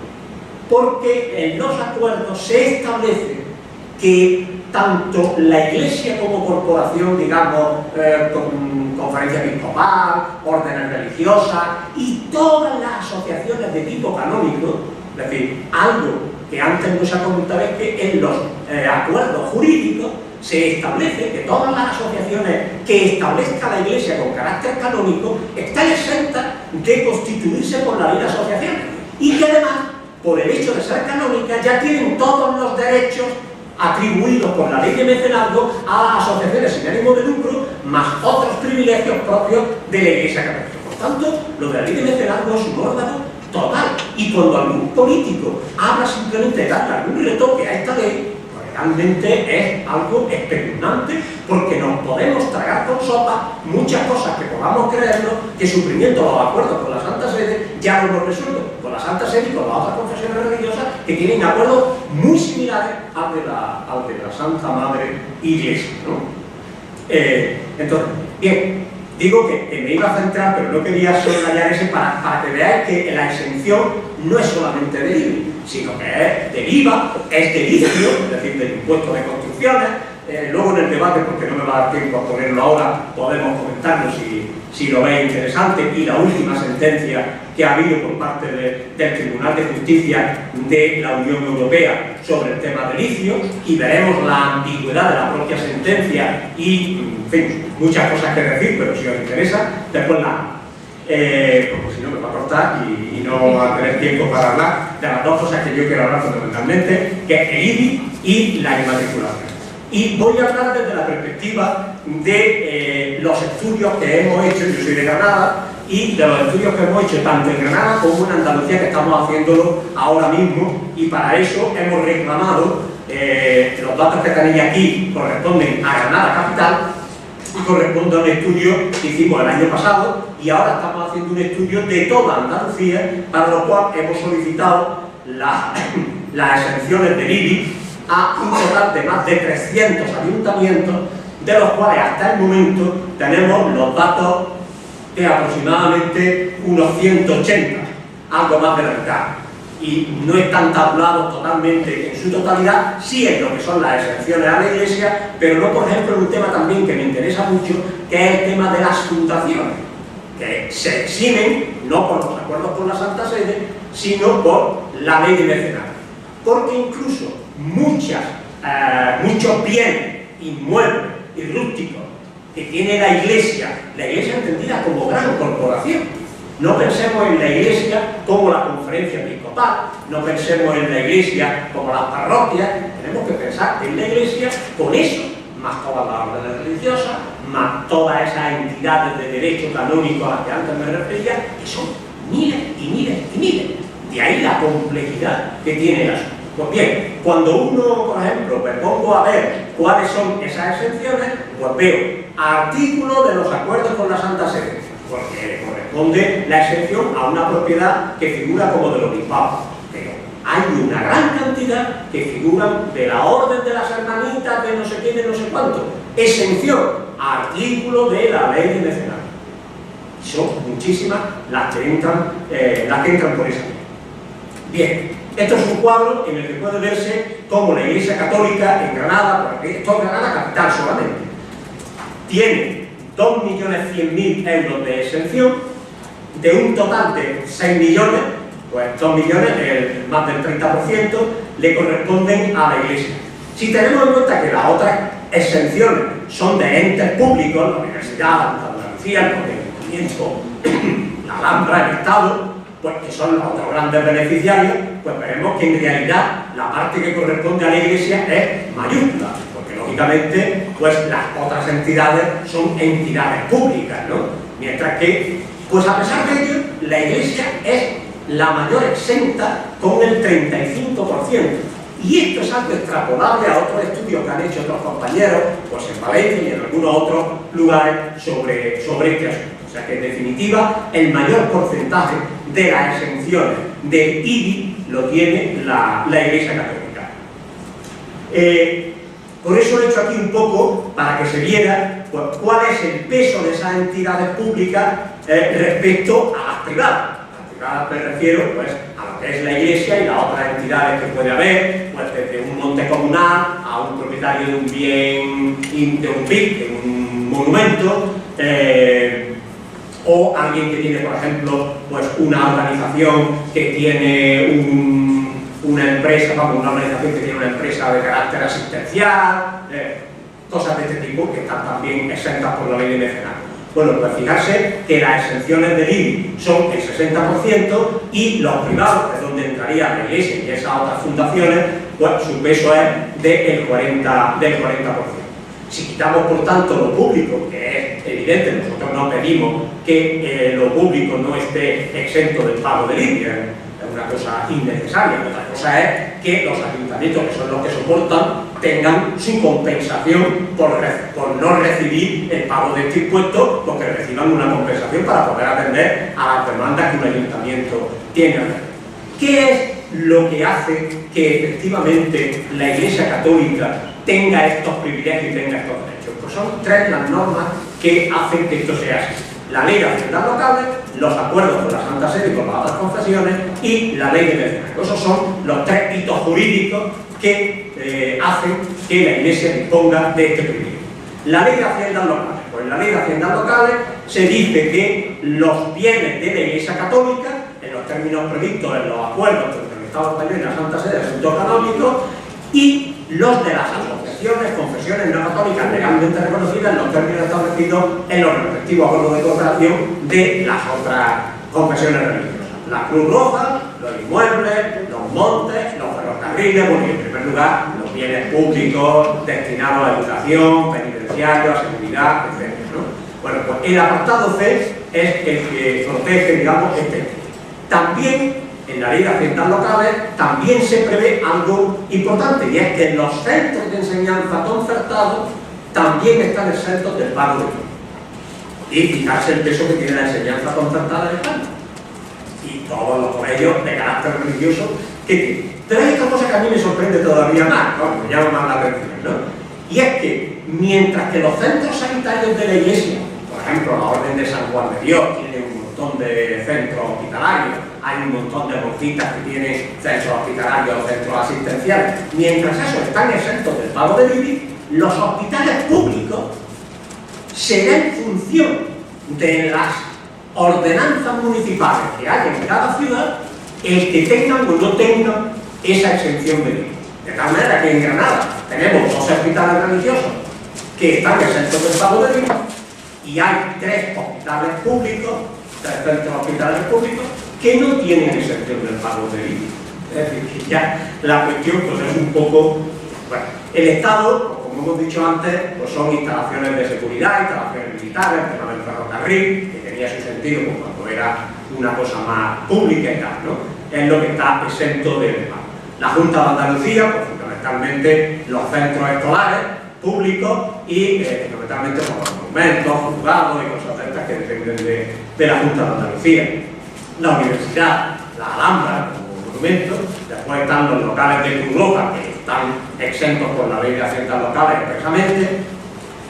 Porque en los acuerdos se establece que tanto la Iglesia como corporación, digamos, conferencia episcopal, órdenes religiosas y todas las asociaciones de tipo canónico, es decir, algo que antes no se ha comentado es que en los acuerdos jurídicos se establece que todas las asociaciones que establezca la Iglesia con carácter canónico están exentas de constituirse por la ley de asociaciones y que además, por el hecho de ser canónicas, ya tienen todos los derechos atribuidos por la ley de mecenazgo a las asociaciones sin ánimo de lucro, más otros privilegios propios de la Iglesia Católica. Por tanto, lo de la ley de mecenazgo es un órgano total. Y cuando algún político habla simplemente de darle algún retoque a esta ley, pues realmente es algo espeluznante, porque nos podemos tragar con sopa muchas cosas que podamos creernos que suprimiendo los acuerdos con la Santa Sede ya lo hemos resuelto, con la Santa Sede y con las otras confesiones religiosas que tienen acuerdos muy similares al de la Santa Madre Iglesia, ¿no? Entonces, bien, digo que me iba a centrar, pero no quería soslayar ese para que veáis que la exención no es solamente del IBI, sino que es del IVA, es del ICIO, es decir, del impuesto de construcciones. Luego en el debate, porque no me va a dar tiempo a ponerlo ahora, podemos comentarlo si lo veis interesante, y la última sentencia que ha habido por parte del Tribunal de Justicia de la Unión Europea sobre el tema del ICIO, y veremos la ambigüedad de la propia sentencia y, en fin, muchas cosas que decir, pero si os interesa, después porque si no me va a cortar y no va a tener tiempo para hablar de las dos cosas que yo quiero hablar fundamentalmente, que es el IBI y la inmatriculación. Y voy a hablar desde la perspectiva de los estudios que hemos hecho, yo soy de Granada, y de los estudios que hemos hecho tanto en Granada como en Andalucía, que estamos haciéndolo ahora mismo, y para eso hemos reclamado, los datos que tenéis aquí corresponden a Granada capital, y corresponde a un estudio que hicimos el año pasado y ahora estamos haciendo un estudio de toda Andalucía, para lo cual hemos solicitado las exenciones del IBI a un total de más de 300 ayuntamientos, de los cuales hasta el momento tenemos los datos de aproximadamente unos 180, algo más de la mitad. Y no están tablados totalmente en su totalidad, sí en lo que son las exenciones a la Iglesia, pero no, por ejemplo, en un tema también que me interesa mucho, que es el tema de las fundaciones, que se eximen no por los acuerdos con la Santa Sede, sino por la ley de mecenazgo. Porque incluso muchos bienes inmuebles y rústicos que tiene la Iglesia entendida como gran corporación. No pensemos en la Iglesia como la conferencia episcopal, no pensemos en la Iglesia como las parroquias, tenemos que pensar en la Iglesia con eso, más todas las órdenes religiosas, más todas esas entidades de derecho canónico a las que antes me refería, que son miles y miles y miles. De ahí la complejidad que tiene el asunto. Pues bien, cuando uno, por ejemplo, me pongo a ver cuáles son esas exenciones, pues veo artículos de los acuerdos con la Santa Sede, porque corresponde la exención a una propiedad que figura como del obispado. Pero hay una gran cantidad que figuran de la orden de las hermanitas, de no sé qué, de no sé cuánto. Exención a artículos de la ley de mecenazgo. Son muchísimas las que entran por esa ley. Bien, esto es un cuadro en el que puede verse cómo la Iglesia Católica en Granada, porque esto es Granada capital solamente, tiene 2.100.000 euros de exención, de un total de 6 millones, pues 2 millones, más del 30%, le corresponden a la Iglesia. Si tenemos en cuenta que las otras exenciones son de entes públicos, la Universidad, la Andalucía, el Ayuntamiento, la Alhambra, el Estado, pues que son los otros grandes beneficiarios, pues veremos que en realidad la parte que corresponde a la Iglesia es mayúscula, porque lógicamente pues las otras entidades son entidades públicas, ¿no? Mientras que, pues a pesar de ello, la Iglesia es la mayor exenta con el 35%. Y esto es algo extrapolable a otros estudios que han hecho otros compañeros, pues en Valencia y en algunos otros lugares sobre este asunto. O sea que en definitiva el mayor porcentaje de las exenciones de IBI lo tiene la Iglesia Católica. Por eso he hecho aquí un poco para que se viera pues, cuál es el peso de esas entidades públicas respecto a las privadas. Las privadas me refiero pues, a lo que es la Iglesia y las otras entidades que puede haber, pues desde un monte comunal a un propietario de un bien, de un PIC, de un monumento, o alguien que tiene, por ejemplo, pues una organización que tiene una empresa, vamos, una organización que tiene una empresa de carácter asistencial, cosas de este tipo que están también exentas por la ley de mecenazgo. Bueno, pues fijarse que las exenciones del IBI son el 60% y los privados, que es donde entraría la Iglesia y esas otras fundaciones, pues su peso es del 40%. Si quitamos, por tanto, lo público, que es evidente, nosotros no pedimos que lo público no esté exento del pago del IBI, es una cosa innecesaria. Otra cosa es que los ayuntamientos, que son los que soportan, tengan su compensación por no recibir el pago de este impuesto, porque reciban una compensación para poder atender a las demandas que un ayuntamiento tiene. ¿Qué es lo que hace que efectivamente la Iglesia Católica tenga estos privilegios y tenga estos derechos? Pues son tres las normas que hacen que esto sea así: la ley de haciendas locales, los acuerdos con la Santa Sede y con las otras confesiones y la ley de mecenazgo. Esos son los tres hitos jurídicos que hacen que la Iglesia disponga de este privilegio. La ley de haciendas locales. Pues en la ley de haciendas locales se dice que los bienes de la Iglesia Católica, en los términos previstos en los acuerdos entre el Estado español y la Santa Sede de asuntos canónicos, y los de las asociaciones, confesiones no católicas legalmente reconocidas en los términos establecidos en los respectivos acuerdos de cooperación de las otras confesiones religiosas. La Cruz Roja, los inmuebles, los montes, los ferrocarriles, bueno, y en primer lugar los bienes públicos destinados a educación, penitenciario, a seguridad, etc., ¿no? Bueno, pues el apartado C es el que protege, digamos, este. También en la ley de haciendas locales también se prevé algo importante, y es que en los centros de enseñanza concertados también están exentos del pago de IVA. Y fijarse el peso que tiene la enseñanza concertada en España y todos los colegios de carácter religioso que tienen. Pero hay otra cosa que a mí me sorprende todavía más, ¿no? Me llama más la atención, ¿no? Y es que mientras que los centros sanitarios de la Iglesia, por ejemplo la Orden de San Juan de Dios, tiene un montón de centros hospitalarios, hay un montón de monjitas que tienen centros hospitalarios o centros asistenciales, mientras esos están exentos del pago del IBI, los hospitales públicos será en función de las ordenanzas municipales que hay en cada ciudad el que tengan o no tengan esa exención de IVA. De tal manera que en Granada tenemos 2 hospitales religiosos que están exentos del pago del IVA y hay 3 hospitales públicos, 3 centros hospitales públicos que no tienen exención del pago del IVA. Es decir, que ya la cuestión pues, es un poco... Bueno, el Estado, como hemos dicho antes, pues son instalaciones de seguridad, instalaciones militares, el tema del ferrocarril, que tenía su sentido pues, cuando era una cosa más pública y tal, ¿no? Es lo que está exento del pago. La Junta de Andalucía, pues fundamentalmente los centros escolares públicos y fundamentalmente pues, los monumentos, juzgados y cosas de estas que dependen de la Junta de Andalucía. La universidad, la Alhambra, como monumento, después están los locales de Cruz Roja, que están exentos por la ley de haciendas locales expresamente,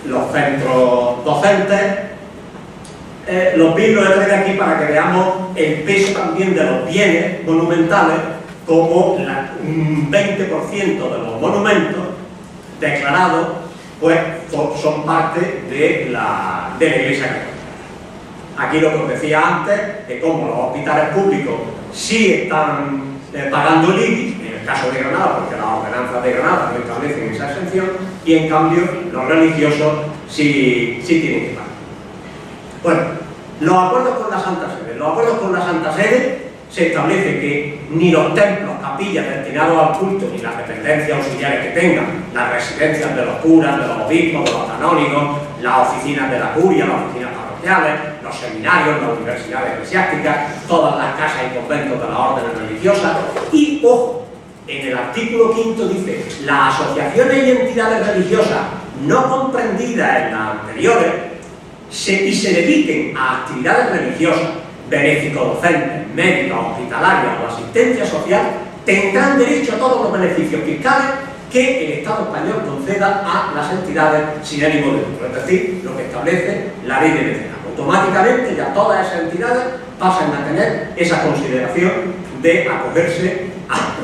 los centros docentes. Los bienes los he traído aquí para que veamos el peso también de los bienes monumentales, como un 20% de los monumentos declarados pues son parte de la Iglesia Católica. Aquí lo que os decía antes, de cómo los hospitales públicos sí están pagando el IBI, en el caso de Granada, porque las ordenanzas de Granada no establecen esa exención, y en cambio los religiosos sí tienen que pagar. Bueno, los acuerdos con la Santa Sede. Los acuerdos con la Santa Sede se establece que ni los templos, capillas destinados al culto, ni las dependencias auxiliares que tengan, las residencias de los curas, de los obispos, de los canónigos, las oficinas de la curia, las oficinas parroquiales, los seminarios, las universidades eclesiásticas, todas las casas y conventos de las órdenes religiosas. Y, ojo, en el artículo 5 dice, las asociaciones y entidades religiosas no comprendidas en las anteriores y se dediquen a actividades religiosas, benéfico-docentes, médicas, hospitalarias o asistencia social, tendrán derecho a todos los beneficios fiscales que el Estado español conceda a las entidades sin ánimo de lucro, es decir, lo que establece la ley de mecenazgo. Automáticamente ya todas esas entidades pasan a tener esa consideración de acogerse a,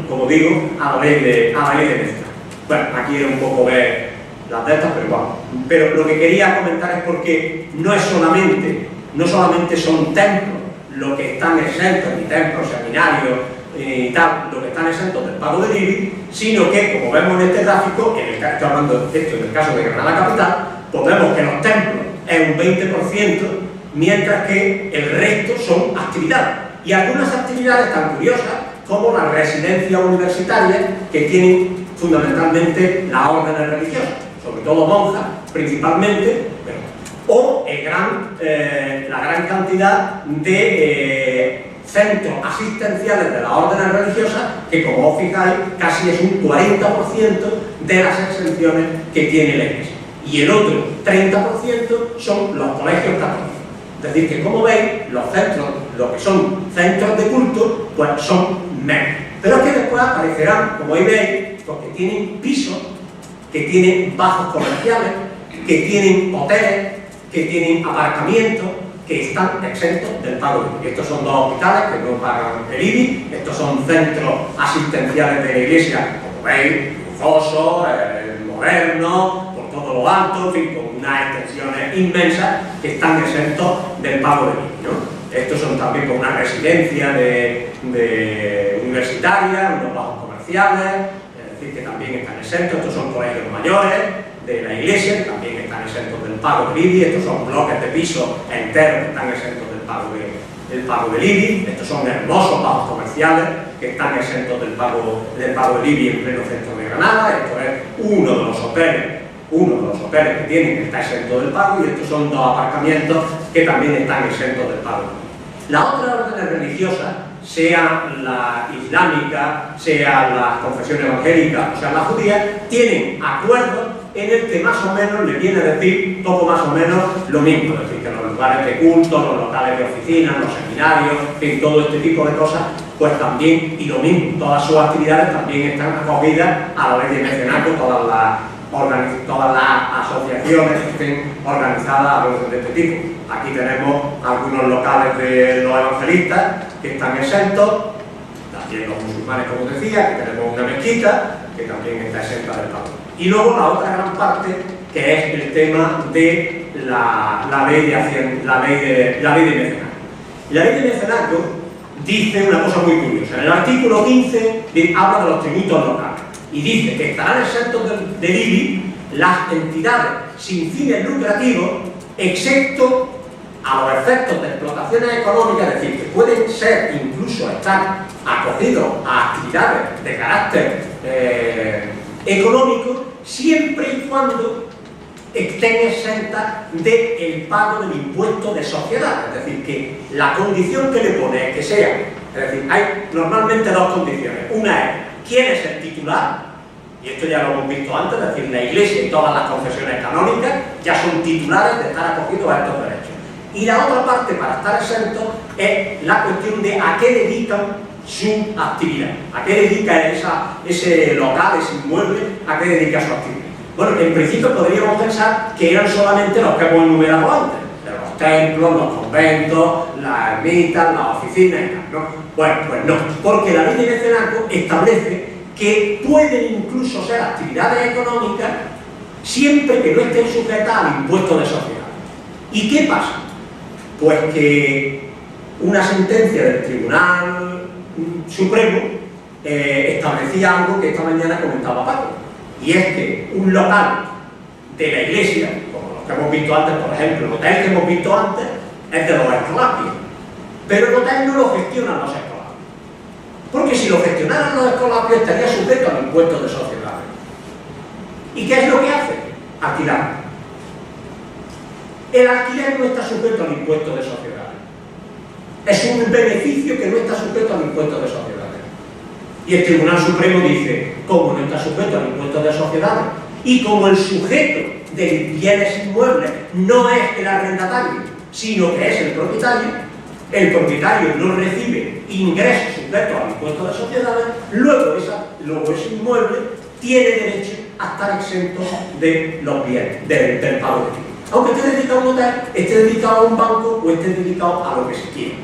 como digo, a la ley de mecenazgo. Bueno, aquí era un poco ver las de estas, pero bueno. Pero lo que quería comentar es porque no solamente son templos los que están exentos, ni templos, seminarios y tal, los que están exentos del pago del IBI, sino que, como vemos en este gráfico, estoy hablando de esto en el caso de Granada Capital, pues vemos que los templos es un 20%, mientras que el resto son actividades. Y algunas actividades tan curiosas como las residencias universitarias que tienen fundamentalmente las órdenes religiosas, sobre todo monjas, principalmente, o la gran cantidad de centros asistenciales de las órdenes religiosas, que como os fijáis, casi es un 40% de las exenciones que tiene la Iglesia. Y el otro 30% son los colegios católicos. Es decir, que como veis, los centros, lo que son centros de culto, pues son menos. Pero es que después aparecerán, como ahí veis, porque tienen pisos, que tienen bajos comerciales, que tienen hoteles, que tienen aparcamientos, que están exentos del pago del IBI. Estos son 2 hospitales que no pagan el IBI, estos son centros asistenciales de la Iglesia, como veis, lujosos, modernos, por todo lo alto, en fin, con unas extensiones inmensas que están exentos del pago del IBI, ¿no? Estos son también con una residencia de universitaria, unos bajos comerciales, es decir, que también están exentos. Estos son colegios mayores de la Iglesia, que también están exentos del pago del IBI. Estos son bloques de pisos enteros que están exentos del pago del IBI. Estos son hermosos bajos comerciales que están exentos del pago del IBI en pleno centro de Granada. Esto es uno de los hoteles que tienen que está exento del pago, y estos son 2 aparcamientos que también están exentos del pago. Las otras órdenes religiosas, sea la islámica, sea la confesión evangélica o sea la judía, tienen acuerdos en el que más o menos le viene a decir poco más o menos lo mismo, es decir, que los lugares de culto, los locales de oficinas, los seminarios, en fin, todo este tipo de cosas, pues también, y lo mismo, todas sus actividades también están acogidas a la ley de mecenazgo, todas las asociaciones que estén organizadas a orden de este tipo. Aquí tenemos algunos locales de los evangelistas que están exentos, también los musulmanes, como decía, que tenemos una mezquita que también está exenta del pago. Y luego la otra gran parte, que es el tema de la ley de mecenazgo. La ley de mecenazgo dice una cosa muy curiosa. En el artículo 15 habla de los tributos locales y dice que estarán exentos del IBI las entidades sin fines lucrativos, excepto a los efectos de explotaciones económicas, es decir, que pueden ser, incluso estar acogidos a actividades de carácter económico, siempre y cuando estén exentas del pago del impuesto de sociedad. Es decir, que la condición que le pone es que sea, es decir, hay normalmente dos condiciones. Una es, ¿quién es el titular? Y esto ya lo hemos visto antes, es decir, la Iglesia y todas las confesiones canónicas ya son titulares de estar acogidos a estos derechos. Y la otra parte, para estar exentos, es la cuestión de a qué dedican su actividad, a qué dedica ese local, ese inmueble, a qué dedica su actividad. Bueno, en principio podríamos pensar que eran solamente los que hemos enumerado antes, de los templos, los conventos, las ermitas, las oficinas y tal, ¿no? Bueno, pues no, porque la ley de mecenazgo establece que pueden incluso ser actividades económicas siempre que no estén sujetas al impuesto de sociedad. ¿Y qué pasa? Pues que una sentencia del Tribunal Supremo establecía algo que esta mañana comentaba Paco, y es que un local de la Iglesia, como los que hemos visto antes, por ejemplo, el hotel que hemos visto antes es de los escolapios, pero el hotel no lo gestionan los escolapios, porque si lo gestionaran los escolapios estaría sujeto al impuesto de sociedades. ¿Y qué es lo que hace? Alquilar. El alquiler no está sujeto al impuesto de sociedades. Es un beneficio que no está sujeto al impuesto de sociedades. Y el Tribunal Supremo dice, como no está sujeto al impuesto de sociedades, y como el sujeto de bienes inmuebles no es el arrendatario, sino que es el propietario no recibe ingresos sujetos al impuesto de sociedades, luego ese inmueble tiene derecho a estar exento de los bienes, del pago de IBI. Aunque esté dedicado a un hotel, esté dedicado a un banco o esté dedicado a lo que se quiera.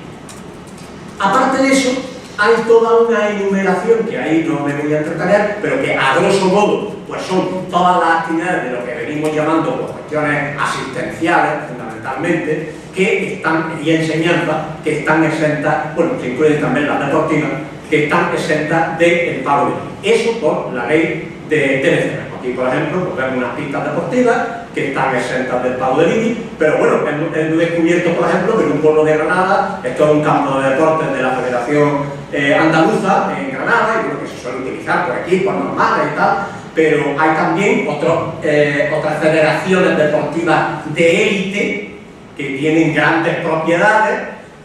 Aparte de eso, hay toda una enumeración que ahí no me voy a entretener, pero que a grosso modo pues son todas las actividades de lo que venimos llamando pues, cuestiones asistenciales, fundamentalmente, que están, y enseñanza, que están exentas, bueno, se incluyen también las deportivas, que están exentas del pago de IBI. Eso por la ley de mecenazgo. Aquí, por ejemplo, pues vemos unas pistas deportivas que están exentas del pago del IBI, pero bueno, hemos descubierto, por ejemplo, que en un pueblo de Granada, esto es un campo de deportes de la Federación Andaluza en Granada, y bueno, que se suele utilizar por equipos normales y tal, pero hay también otras federaciones deportivas de élite que tienen grandes propiedades,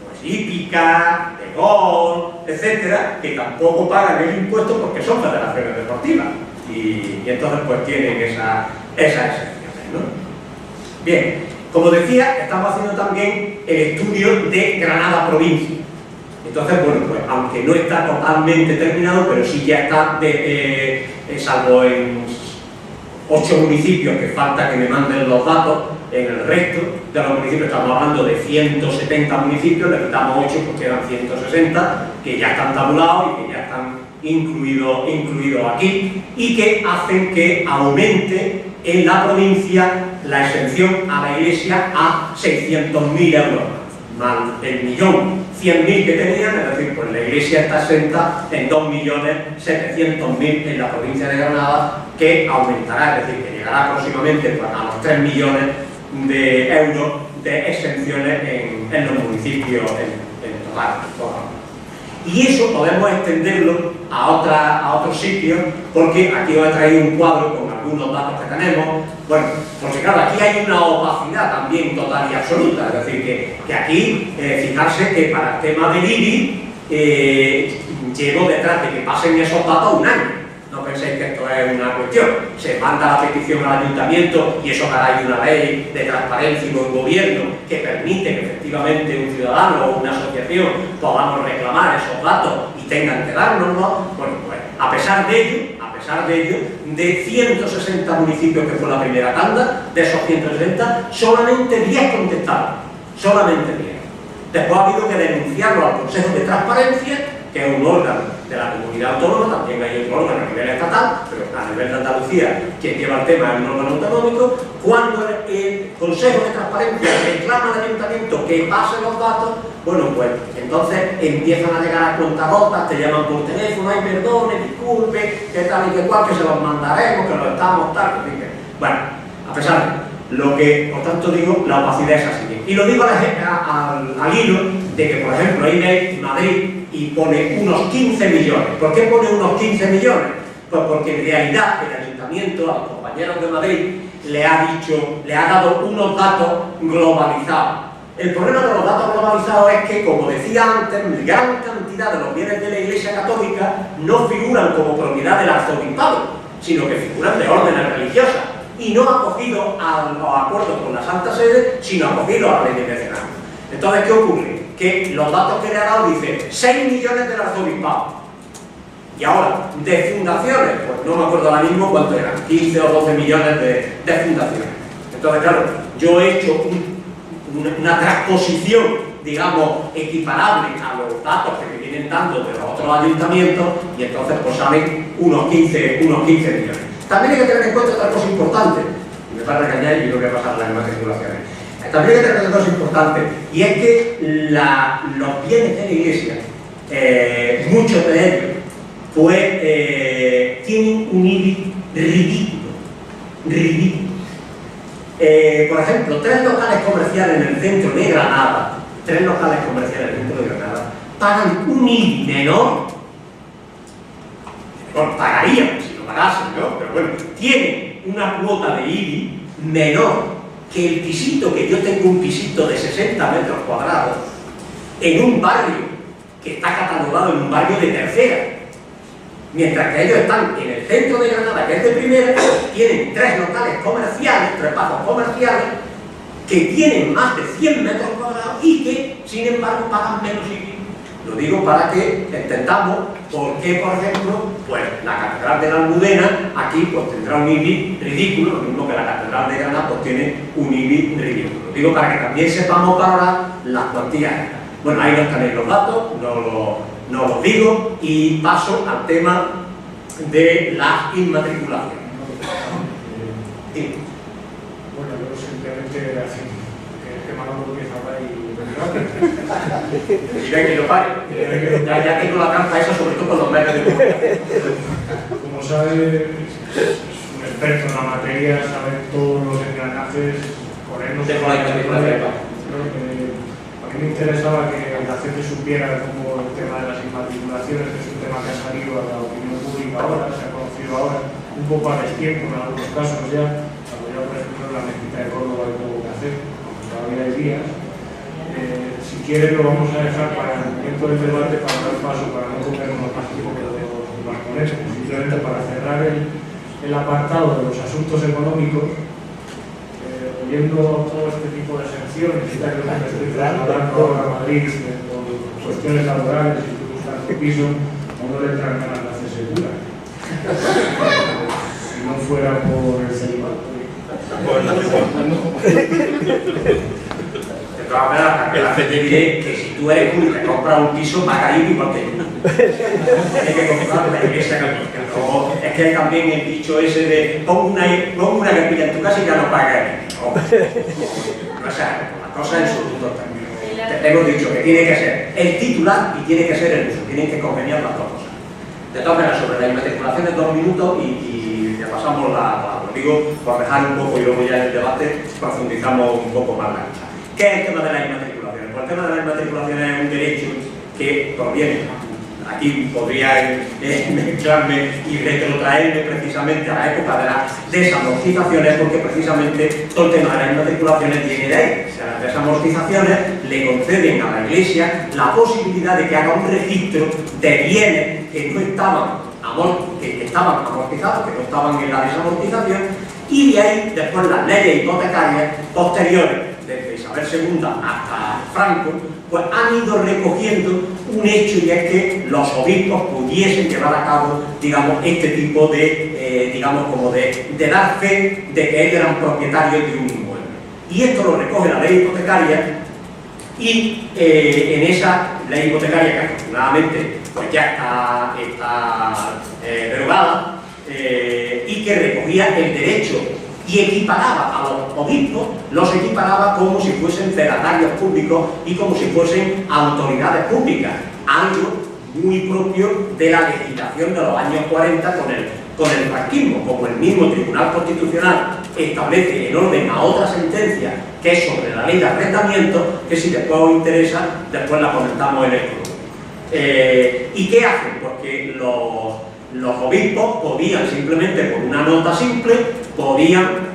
pues hípicas, de golf, etcétera, que tampoco pagan el impuesto porque son federaciones deportivas. Y entonces pues tienen esas excepciones, ¿no? Bien, como decía, estamos haciendo también el estudio de Granada provincia. Entonces, bueno, pues aunque no está totalmente terminado, pero sí ya está, salvo en 8 municipios que falta que me manden los datos, en el resto de los municipios estamos hablando de 170 municipios, le quitamos 8 pues quedan 160, que ya están tabulados y que ya están incluido aquí, y que hacen que aumente en la provincia la exención a la Iglesia a 600.000 euros, más el 1.100.000 que tenían, es decir, pues la Iglesia está exenta en 2.700.000 en la provincia de Granada, que aumentará, es decir, que llegará próximamente pues, a los 3 millones de euros de exenciones en los municipios en total. Y eso podemos extenderlo a otros sitios, porque aquí os he traído un cuadro con algunos datos que tenemos. Bueno, porque claro, aquí hay una opacidad también total y absoluta, es decir, que aquí, fijarse que para el tema del IBI, llevo detrás de que pasen esos datos un año. No penséis que esto es una cuestión. Se manda la petición al ayuntamiento y eso hará una ley de transparencia y buen gobierno que permite que efectivamente un ciudadano o una asociación podamos reclamar esos datos y tengan que dárnoslos. Bueno, pues a pesar de ello, de 160 municipios que fue la primera tanda, de esos 160, solamente 10 contestaron. Solamente 10. Después ha habido que denunciarlo al Consejo de Transparencia, que es un órgano de la comunidad autónoma, también hay otro órgano a nivel estatal, pero a nivel de Andalucía quien lleva el tema es un órgano autonómico. Cuando el Consejo de Transparencia reclama al ayuntamiento que pase los datos, bueno, pues entonces empiezan a llegar a cuentagotas, te llaman por teléfono, ay, perdone, disculpe, que tal y que cual, que se los mandaremos, que los estamos tal, que... Bueno, a pesar de lo que, por tanto digo, la opacidad es así. Y lo digo al hilo de que, por ejemplo, ahí veis Madrid y pone unos 15 millones. ¿Por qué pone unos 15 millones? Pues porque en realidad el ayuntamiento, a los compañeros de Madrid, le ha dado unos datos globalizados. El problema de los datos globalizados es que, como decía antes, gran cantidad de los bienes de la Iglesia Católica no figuran como propiedad del arzobispado, sino que figuran de órdenes religiosas. Y no ha acogido a los acuerdos con la Santa Sede, sino ha acogido a la ley de mecenazgo. Entonces, ¿qué ocurre? Que los datos que le ha dado dicen 6 millones del arzobispado. Y ahora, de fundaciones, pues no me acuerdo ahora mismo cuánto eran, 15 o 12 millones de fundaciones. Entonces, claro, yo he hecho una transposición, digamos, equiparable a los datos que me vienen dando de los otros ayuntamientos y entonces pues salen unos 15 millones. También hay que tener en cuenta otra cosa importante, y me va a regañar y yo voy a pasar las matriculaciones. También hay que tener otra cosa importante, y es que los bienes de la Iglesia, muchos de ellos, pues tienen un IBI ridículo. Por ejemplo, 3 locales comerciales en el centro de Granada, pagan un IBI menor, pagarían si lo pagasen, ¿no? Pero bueno, tienen una cuota de IBI menor que el pisito, que yo tengo un pisito de 60 metros cuadrados en un barrio que está catalogado en un barrio de tercera, mientras que ellos están en el centro de Granada, que es de primera, tienen 3 locales comerciales, 3 bajos comerciales, que tienen más de 100 metros cuadrados y que, sin embargo, pagan menos IBI. Lo digo para que entendamos por qué, por ejemplo, pues la Catedral de la Almudena aquí pues tendrá un IBI ridículo, lo mismo que la Catedral de Granada pues tiene un IBI ridículo. Lo digo para que también sepamos valorar las cuantías. Bueno, ahí no tenéis los datos, no los digo, y paso al tema de las inmatriculaciones. Bueno, yo simplemente así, que Manolo empieza a hablar y... Diré que lo pare. Ya tengo la trampa esa, sobre todo con los medios de comunicación. Como sabe, es un experto en la materia, sabe todos los engranajes, ponernos en la inmatriculación. A mí me interesaba que la gente supiera cómo el tema de las inmatriculaciones, que es un tema que ha salido a la opinión pública ahora, se ha conocido ahora, un poco a destiempo en algunos casos ya, cuando ya por ejemplo en la mezquita de Córdoba hay poco que hacer, aunque todavía hay días. Si quieren lo vamos a dejar para el momento del debate, para dar paso, para no comernos más tiempo que los ponentes, simplemente para cerrar el apartado de los asuntos económicos. Oyendo todo este tipo de secciones y tal, que me estoy trasladando ahora a Madrid con cuestiones laborales y buscando piso, no le entran ganas de hacerse cura. Si no fuera por el celibato. De todas maneras, te diré que si tú eres cura y te compras un piso, paga IBI igual que yo. Tienes que comprar la iglesia católica. Es que hay también el dicho ese de pon una capilla en tu casa y ya no pagas. O sea, la cosa en su punto también. Te hemos dicho que tiene que ser el titular y tiene que ser el uso, tienen que congeniar las dos cosas. De todas maneras, sobre la inmatriculación de 2 minutos y ya pasamos lo digo por dejar un poco y luego ya en el debate profundizamos un poco más la cosa. ¿Qué es el tema de las inmatriculaciones? Pues el tema de las inmatriculaciones es un derecho que proviene. Aquí podría mezclarme y retrotraerme precisamente a la época de las desamortizaciones, porque precisamente todo el tema de las inmatriculaciones viene de ahí. O sea, las desamortizaciones le conceden a la Iglesia la posibilidad de que haga un registro de bienes que no estaban a que estaban amortizados, que no estaban en la desamortización, y de ahí después las leyes hipotecarias posteriores, desde Isabel II hasta Franco, pues han ido recogiendo un hecho, y es que los obispos pudiesen llevar a cabo, digamos, este tipo de, digamos, como de dar fe de que ellos eran propietarios de un inmueble. Y esto lo recoge la ley hipotecaria, y en esa ley hipotecaria, que afortunadamente pues ya está derogada, y que recogía el derecho y equiparaba a los obispos, los equiparaba como si fuesen fedatarios públicos y como si fuesen autoridades públicas, algo muy propio de la legislación de los años 40 con el franquismo, como el mismo Tribunal Constitucional establece en orden a otra sentencia que es sobre la ley de arrendamiento, que si después os interesa, después la comentamos en el grupo. ¿Y qué hacen? Porque los obispos podían simplemente, por una nota simple,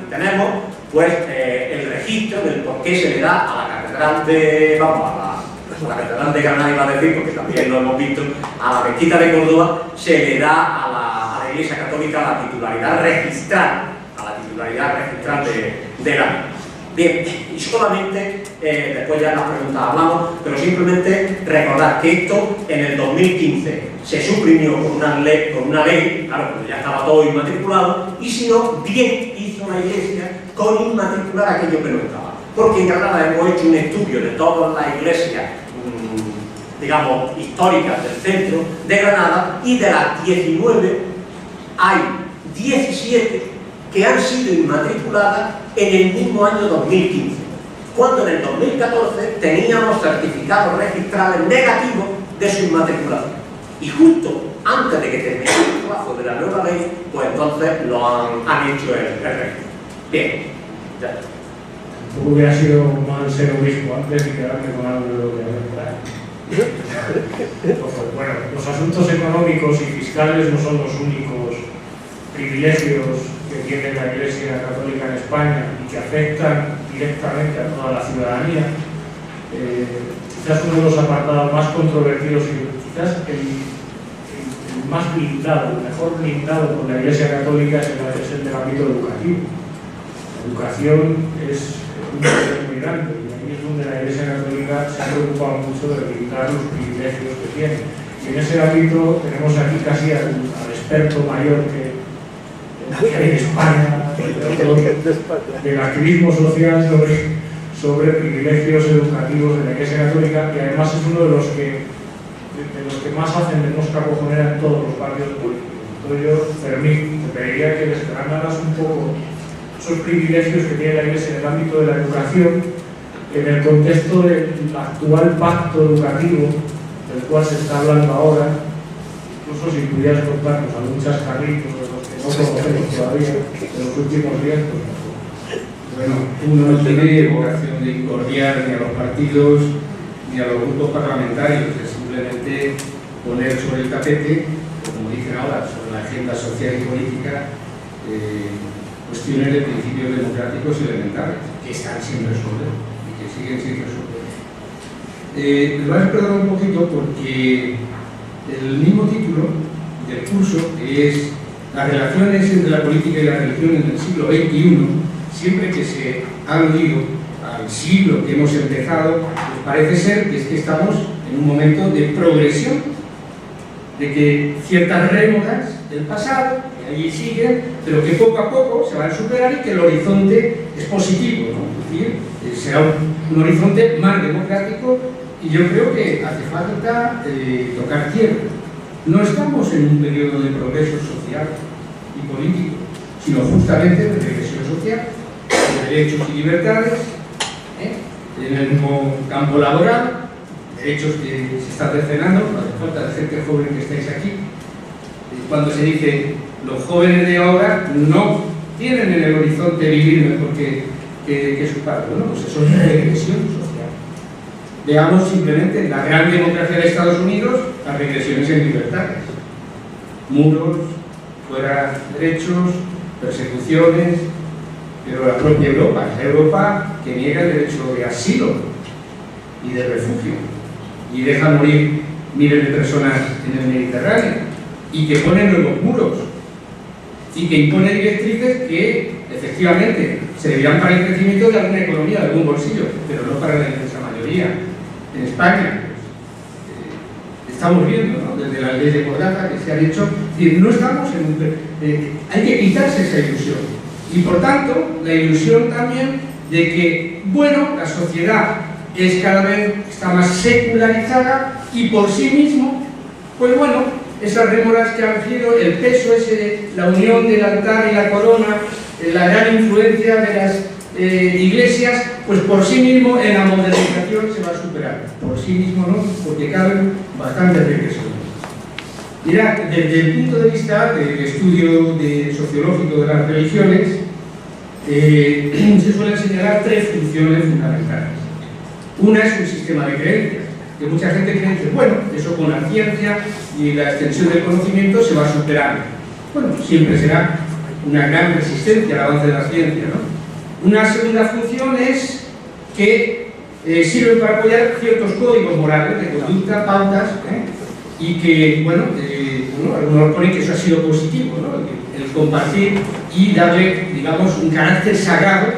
tenemos pues el registro del por qué se le da a la catedral de, la catedral de Granada, iba a decir, porque también lo hemos visto, a la mezquita de Córdoba, se le da a la Iglesia Católica la titularidad registral, de la. Bien, y solamente, después ya en las preguntas hablamos, pero simplemente recordar que esto en el 2015 se suprimió con una ley, claro, porque ya estaba todo inmatriculado, y si no, bien hizo la Iglesia con inmatricular aquello que no estaba. Porque en Granada hemos hecho un estudio de todas las iglesias, digamos, históricas del centro de Granada, y de las 19 hay 17 que han sido inmatriculadas en el mismo año 2015, cuando en el 2014 teníamos certificados registrales negativos de su inmatriculación. Y justo antes de que termine el plazo de la nueva ley, pues entonces lo han hecho el registro. Bien, ya. Tampoco hubiera sido mal ser obispo antes y quedarme con algo de lo que había por ahí. Bueno, los asuntos económicos y fiscales no son los únicos privilegios que tiene la Iglesia Católica en España y que afectan directamente a toda la ciudadanía. Quizás uno de los apartados más controvertidos y quizás el más blindado, el mejor blindado por la Iglesia Católica es el del ámbito educativo. La educación es un problema muy grande y ahí es donde la Iglesia Católica se ha preocupado mucho de limitar los privilegios que tiene. Y en ese ámbito tenemos aquí casi al experto mayor que hay en España, del activismo social sobre privilegios educativos de la Iglesia Católica, que además es uno de los que más hacen de mosca cojonera en todos los barrios políticos. Entonces yo, Fermín, te pediría que desgranaras un poco esos privilegios que tiene la Iglesia en el ámbito de la educación, en el contexto del actual pacto educativo, del cual se está hablando ahora, incluso si pudieras contarnos algún chascarrito de los que no conocemos todavía, de los últimos días, pues mejor. Bueno, uno no tiene vocación de incordiar ni a los partidos ni a los grupos parlamentarios, es simplemente poner sobre el tapete, como dicen ahora, sobre la agenda social y política, cuestiones de principios democráticos elementales que están sin resolver y que siguen sin resolver. Les voy a perdonar un poquito porque el mismo título del curso, que es las relaciones entre la política y la religión en el siglo XXI, siempre que se ha aludido al siglo que hemos empezado, pues parece ser que es que estamos en un momento de progresión, de que ciertas rémoras del pasado, que allí siguen, pero que poco a poco se van a superar y que el horizonte es positivo, ¿no? Es decir, será un horizonte más democrático y yo creo que hace falta tocar tierra. No estamos en un periodo de progreso social y político, sino justamente de regresión social, de derechos y libertades, en el mismo campo laboral, derechos que se están cercenando, no hace falta de gente joven que estáis aquí. Cuando se dice los jóvenes de ahora no tienen en el horizonte vivir mejor que sus padres, bueno, pues eso es regresión social. Veamos simplemente en la gran democracia de Estados Unidos las regresiones en libertades. Muros, fuera derechos, persecuciones, pero la propia Europa, es la Europa que niega el derecho de asilo y de refugio y deja morir miles de personas en el Mediterráneo y que pone nuevos muros y que impone directrices que efectivamente servirán para el crecimiento de alguna economía, de algún bolsillo, pero no para la inmensa mayoría. En España estamos viendo, ¿no?, desde las leyes de Mordaza que se han hecho, es decir, no estamos en hay que quitarse esa ilusión. Y por tanto, la ilusión también de que, bueno, la sociedad es cada vez, está más secularizada y por sí mismo, pues bueno, esas rémoras que han sido el peso ese de la unión del altar y la corona, la gran influencia de las iglesias, pues por sí mismo en la modernización se va a superar. Por sí mismo no, porque caben bastantes regresiones. Mirad, desde el punto de vista del estudio sociológico de las religiones, se suelen señalar tres funciones fundamentales. Una es un sistema de creencias, que mucha gente cree que, bueno, eso con la ciencia y la extensión del conocimiento se va a superar. Bueno, siempre será una gran resistencia al avance de la ciencia, ¿no? Una segunda función es que sirven para apoyar ciertos códigos morales de conducta, pautas, y que, bueno, algunos ponen que eso ha sido positivo, ¿no? El compartir y darle, digamos, un carácter sagrado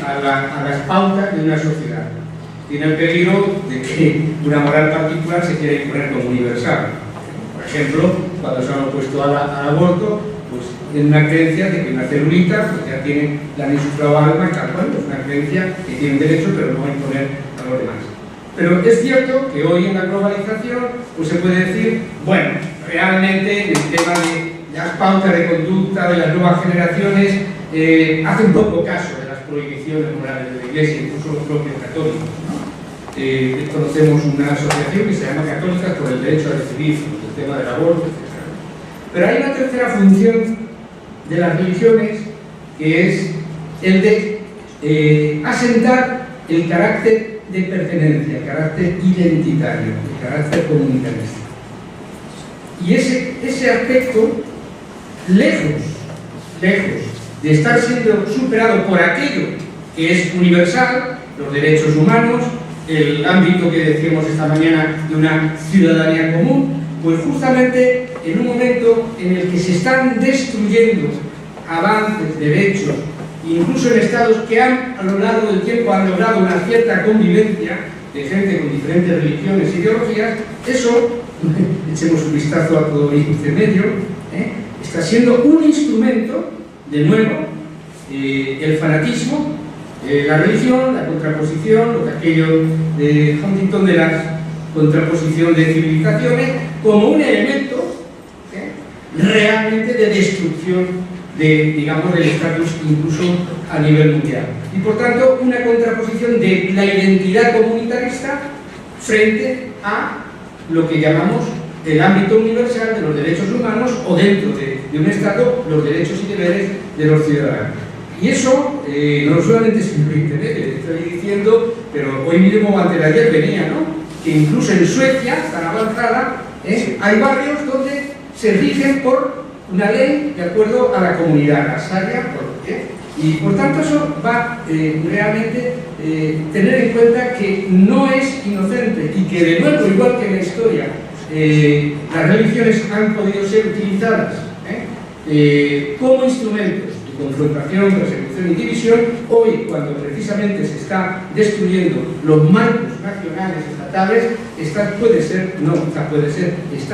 a las pautas de una sociedad. Tiene el peligro de que una moral particular se quiera imponer como universal. Por ejemplo, cuando se han opuesto al aborto, pues en una creencia de que una celulita, pues ya tiene, la han insuflado alma, tal cual, es una creencia que tiene un derecho, pero no a imponer a los demás. Pero es cierto que hoy en la globalización, pues se puede decir, bueno, realmente el tema de las pautas de conducta de las nuevas generaciones hace un poco caso de las prohibiciones morales de la Iglesia, incluso los propios católicos, ¿no? Conocemos una asociación que se llama Católicas por el Derecho a Decidir, el tema del aborto, etc. Pero hay una tercera función de las religiones, que es el de asentar el carácter de pertenencia, el carácter identitario, el carácter comunitarista. Y ese aspecto, lejos de estar siendo superado por aquello que es universal, los derechos humanos, el ámbito que decíamos esta mañana de una ciudadanía común, pues justamente en un momento en el que se están destruyendo avances, derechos, incluso en estados que a lo largo del tiempo han logrado una cierta convivencia de gente con diferentes religiones e ideologías, eso, echemos un vistazo a todo Oriente Medio, está siendo un instrumento, de nuevo, el fanatismo, la religión, la contraposición, lo que aquello de Huntington de la contraposición de civilizaciones, como un elemento realmente de destrucción digamos, del estatus incluso a nivel mundial. Y por tanto, una contraposición de la identidad comunitarista frente a lo que llamamos el ámbito universal de los derechos humanos, o dentro de un Estado, los derechos y deberes de los ciudadanos. Y eso no solamente es un interés, que estoy diciendo, pero hoy mismo, antes de ayer venía, ¿no?, que incluso en Suecia, tan avanzada, hay barrios donde se rigen por una ley de acuerdo a la comunidad, la Sharia, y por tanto eso va realmente tener en cuenta que no es inocente y que, de nuevo, igual que en la historia, las religiones han podido ser utilizadas como instrumentos de confrontación, persecución y división. Hoy, cuando precisamente se está destruyendo los marcos nacionales, estatales, está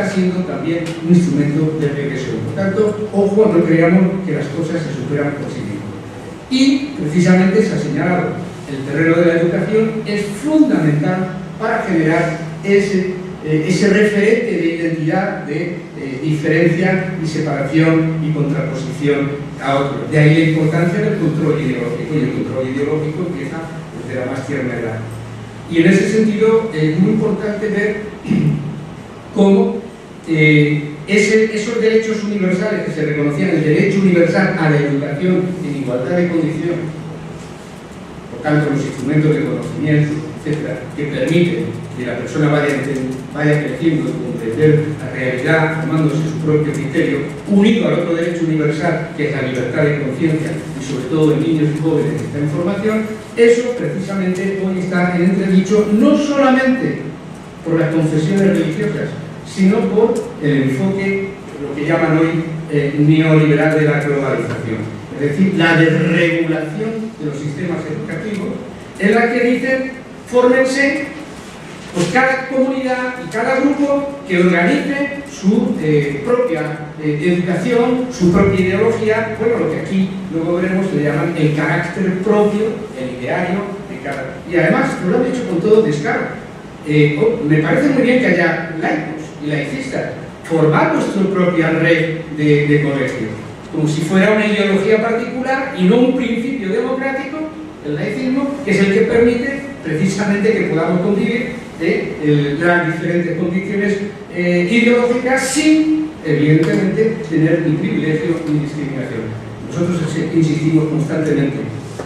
siendo también un instrumento de regresión. Por tanto, ojo, no creamos que las cosas se superan por sí mismas. Y precisamente se ha señalado, el terreno de la educación es fundamental para generar ese referente de identidad, de diferencia y separación y contraposición a otros. De ahí la importancia del control ideológico, y el control ideológico empieza desde la más tierna edad. Y en ese sentido es muy importante ver cómo esos derechos universales que se reconocían, el derecho universal a la educación en igualdad de condiciones, por tanto los instrumentos de conocimiento, etcétera, que permiten que la persona vaya creciendo y comprender la realidad, tomándose su propio criterio, unido al otro derecho universal, que es la libertad de conciencia, y sobre todo en niños y jóvenes que está en formación, eso precisamente hoy está en entredicho, no solamente por las confesiones religiosas, sino por el enfoque lo que llaman hoy neoliberal de la globalización, es decir, la desregulación de los sistemas educativos, en la que dicen, fórmense pues cada comunidad y cada grupo que organice su propia educación, su propia ideología, bueno, lo que aquí luego veremos le llaman el carácter propio, el ideario de cada. Y además, lo han hecho con todo descaro. Me parece muy bien que haya laicos y laicistas, formar nuestra propia red de colegios, como si fuera una ideología particular y no un principio democrático, el laicismo, que es el que permite precisamente que podamos convivir las diferentes condiciones ideológicas sin, evidentemente, tener ni privilegio ni discriminación. Nosotros insistimos constantemente,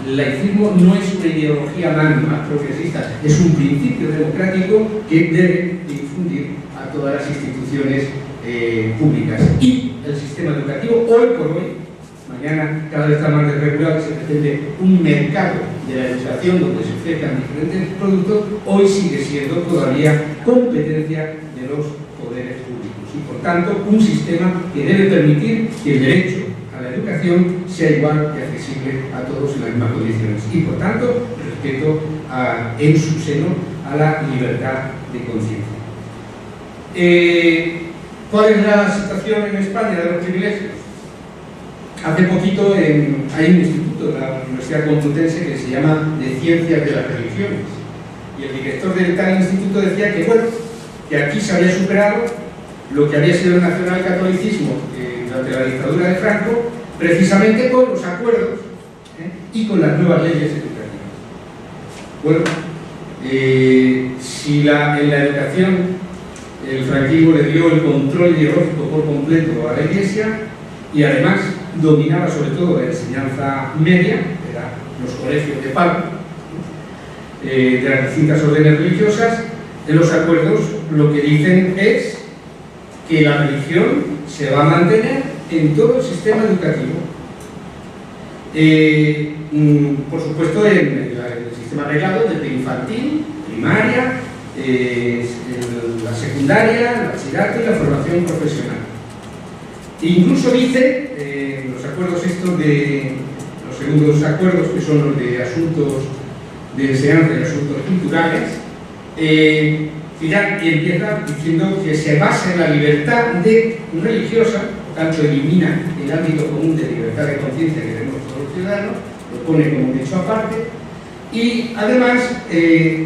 el laicismo no es una ideología más progresista, es un principio democrático que debe difundir a todas las instituciones públicas. Y el sistema educativo, hoy por hoy, mañana cada vez está más desregulado, se pretende un mercado de la educación donde se ofrezcan diferentes productos, hoy sigue siendo todavía competencia de los poderes públicos y por tanto un sistema que debe permitir que el derecho a la educación sea igual y accesible a todos en las mismas condiciones y por tanto respeto en su seno a la libertad de conciencia. ¿Cuál es la situación en España de los privilegios? Hace poquito hay un instituto de la Universidad Complutense que se llama de Ciencias de las Religiones y el director del tal instituto decía que, bueno, que aquí se había superado lo que había sido el nacionalcatolicismo durante la dictadura de Franco, precisamente con los acuerdos y con las nuevas leyes educativas. Bueno, si en la educación el franquismo le dio el control ideológico por completo a la Iglesia y además dominaba sobre todo la enseñanza media, eran los colegios de pago de las distintas órdenes religiosas, en los acuerdos lo que dicen es que la religión se va a mantener en todo el sistema educativo. Por supuesto, en el sistema reglado, desde infantil, primaria, la secundaria, el bachillerato y la formación profesional. Incluso dice, los acuerdos estos los segundos acuerdos, que son los de asuntos de enseñanza y asuntos culturales, y empieza diciendo que se basa en la libertad religiosa, por tanto elimina el ámbito común de libertad de conciencia que tenemos todos los ciudadanos, lo pone como un hecho aparte, y además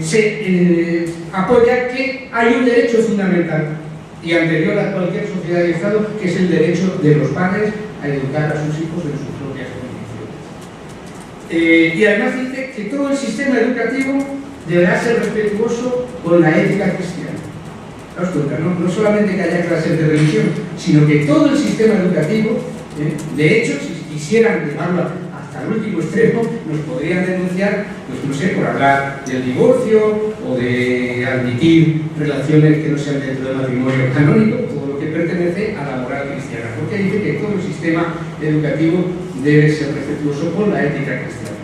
se apoya que hay un derecho fundamental y anterior a cualquier sociedad y Estado, que es el derecho de los padres a educar a sus hijos en sus propias condiciones. Y además dice que todo el sistema educativo deberá ser respetuoso con la ética cristiana. ¿Os cuenta? No solamente que haya clases de religión, sino que todo el sistema educativo, de hecho, si quisieran llevarlo hasta el último extremo, nos podrían denunciar, pues no sé, por hablar del divorcio o de admitir relaciones que no sean dentro del matrimonio canónico, todo lo que pertenece a la moral cristiana, porque dice que todo el sistema educativo debe ser respetuoso con la ética cristiana.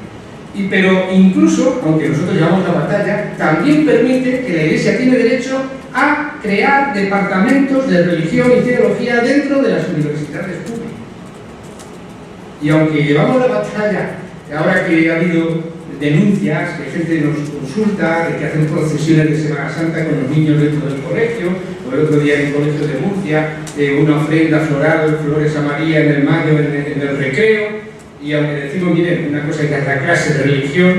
Pero incluso, aunque nosotros llevamos la batalla, también permite que la Iglesia tiene derecho a crear departamentos de religión y teología dentro de las universidades públicas. Y aunque llevamos la batalla, ahora que ha habido denuncias, que gente nos consulta, de que hacen procesiones de Semana Santa con los niños dentro del colegio, o el otro día en el colegio de Murcia, una ofrenda floral, flores a María en el mayo, en el recreo, y aunque decimos, miren, una cosa es la clase de religión,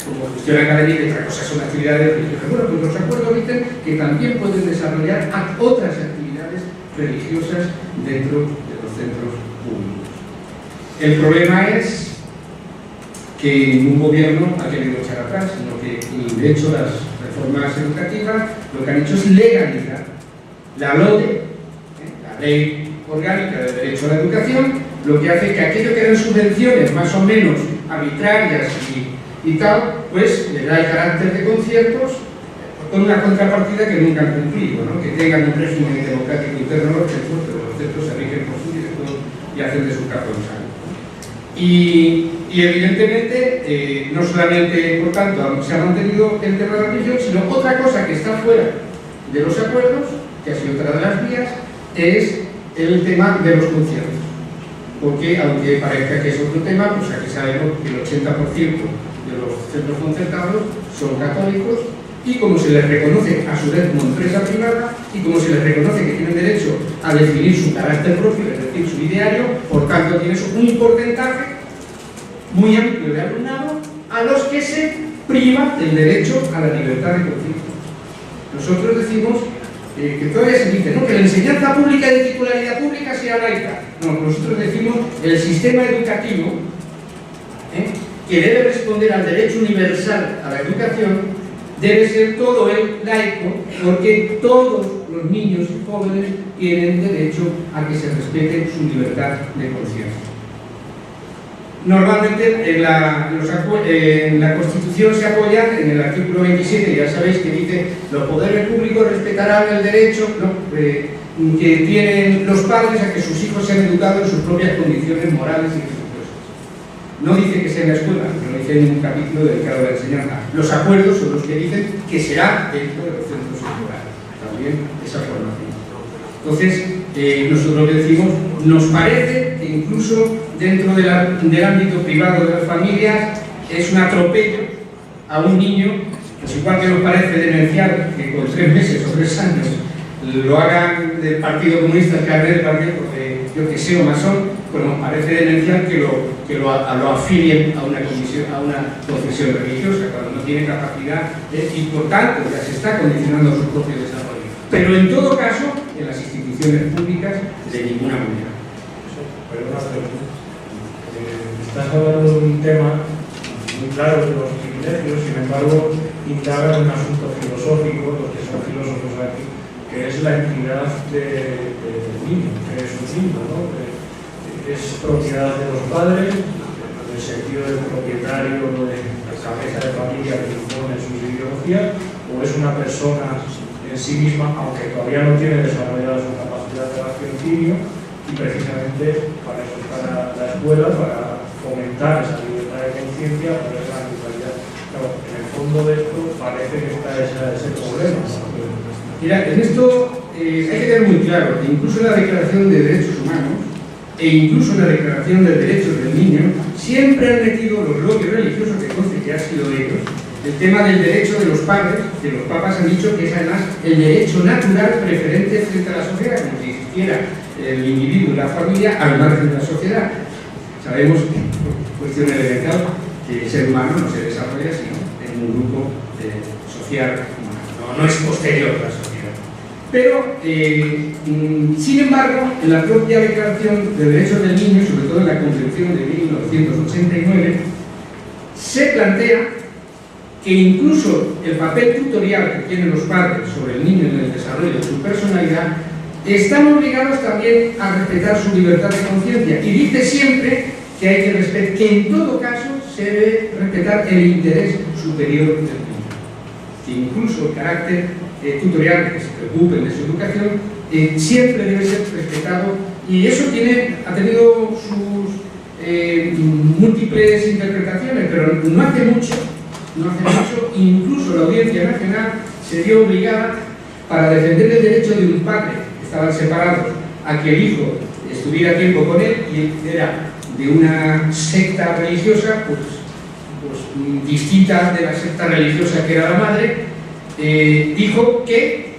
como cuestión académica, y otra cosa son actividades religiosas. Bueno, pues los acuerdos dicen que también pueden desarrollar otras actividades religiosas dentro de los centros públicos. El problema es que ningún gobierno ha querido echar atrás, sino que, de hecho, las reformas educativas lo que han hecho es legalizar la LODE, la Ley Orgánica del Derecho a la Educación, lo que hace que aquello que eran subvenciones más o menos arbitrarias y tal, pues le da el carácter de conciertos con una contrapartida que nunca han cumplido, ¿no? Que tengan un régimen democrático interno los centros, pero los centros se rigen por su director y hacen de su cartón sano. Y evidentemente, no solamente, por tanto, se ha mantenido el tema de la religión, sino otra cosa que está fuera de los acuerdos, que ha sido otra de las vías, es el tema de los conciertos. Porque, aunque parezca que es otro tema, pues aquí sabemos que el 80% de los centros concertados son católicos, y como se les reconoce a su vez como empresa privada, y como se les reconoce que tienen derecho a definir su carácter propio, es decir, su ideario, por tanto tiene un porcentaje muy amplio de alumnado a los que se priva del derecho a la libertad de conciencia. Nosotros decimos que todavía se dice, ¿no?, que la enseñanza pública de titularidad pública sea laica. No, nosotros decimos el sistema educativo que debe responder al derecho universal a la educación debe ser todo el laico, porque todos los niños y jóvenes tienen derecho a que se respete su libertad de conciencia. Normalmente en la Constitución se apoya en el artículo 27, ya sabéis que dice los poderes públicos respetarán el derecho que tienen los padres a que sus hijos sean educados en sus propias condiciones morales y religiosas. No dice que sea en la escuela, pero dice en un capítulo dedicado a la enseñanza. Los acuerdos son los que dicen que será dentro de los centros escolares, también esa formación. Entonces, nosotros lo que decimos, nos parece que incluso dentro del ámbito privado de las familias es un atropello a un niño, pues igual que nos parece demencial que con 3 meses o 3 años lo hagan del Partido Comunista, el carnet del partido, porque yo que sé, o masón, pues nos parece demencial que lo afilien a una confesión religiosa, cuando no tiene capacidad y por tanto ya se está condicionando su propio desarrollo. Pero en todo caso, en las instituciones públicas, de ninguna manera. Estás hablando de un tema muy claro de los privilegios, sin embargo, indaga en un asunto filosófico, los que son filósofos aquí, que es la entidad del niño, que es un niño, ¿no? Es propiedad de los padres, en el sentido del propietario, de la cabeza de familia que impone sus ideologías, o es una persona en sí misma, aunque todavía no tiene desarrollada su capacidad de raciocinio, y precisamente para eso está la escuela, para fomentar esa libertad de conciencia, por esa naturalidad. Claro, en el fondo de esto parece que está ese problema. Mira, en esto hay que tener muy claro que incluso en la Declaración de Derechos Humanos e incluso en la Declaración de Derechos del Niño siempre han metido los bloques religiosos, que conste que ha sido ellos, el tema del derecho de los padres, que los papas han dicho que es además el derecho natural preferente frente a la sociedad, como si existiera el individuo y la familia al margen de la sociedad. Sabemos, por cuestión elemental, que el ser humano no se desarrolla sino en un grupo social humano, no es posterior a la sociedad. Pero, sin embargo, en la propia Declaración de Derechos del Niño, sobre todo en la Convención de 1989, se plantea que incluso el papel tutorial que tienen los padres sobre el niño en el desarrollo de su personalidad están obligados también a respetar su libertad de conciencia, y dice siempre que hay que respetar, que en todo caso se debe respetar el interés superior del niño, que incluso el carácter tutorial, que se preocupen de su educación, siempre debe ser respetado, y eso ha tenido sus múltiples interpretaciones, pero no hace mucho, incluso la Audiencia Nacional se vio obligada, para defender el derecho de un padre que estaban separados a que el hijo estuviera tiempo con él, y era de una secta religiosa pues distinta de la secta religiosa que era la madre, dijo que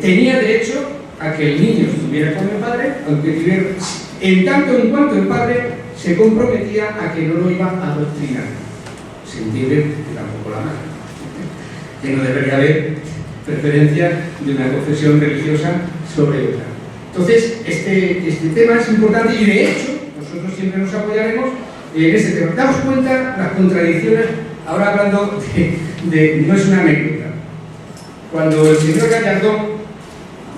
tenía derecho a que el niño estuviera con el padre, aunque en tanto en cuanto el padre se comprometía a que no lo iba a adoctrinar. Se entiende que tampoco la madre, que no debería haber preferencia de una confesión religiosa sobre otra. Entonces, este tema es importante, y de hecho nosotros siempre nos apoyaremos en este tema. Damos cuenta las contradicciones, ahora hablando no es una anécdota. Cuando el señor Gallardón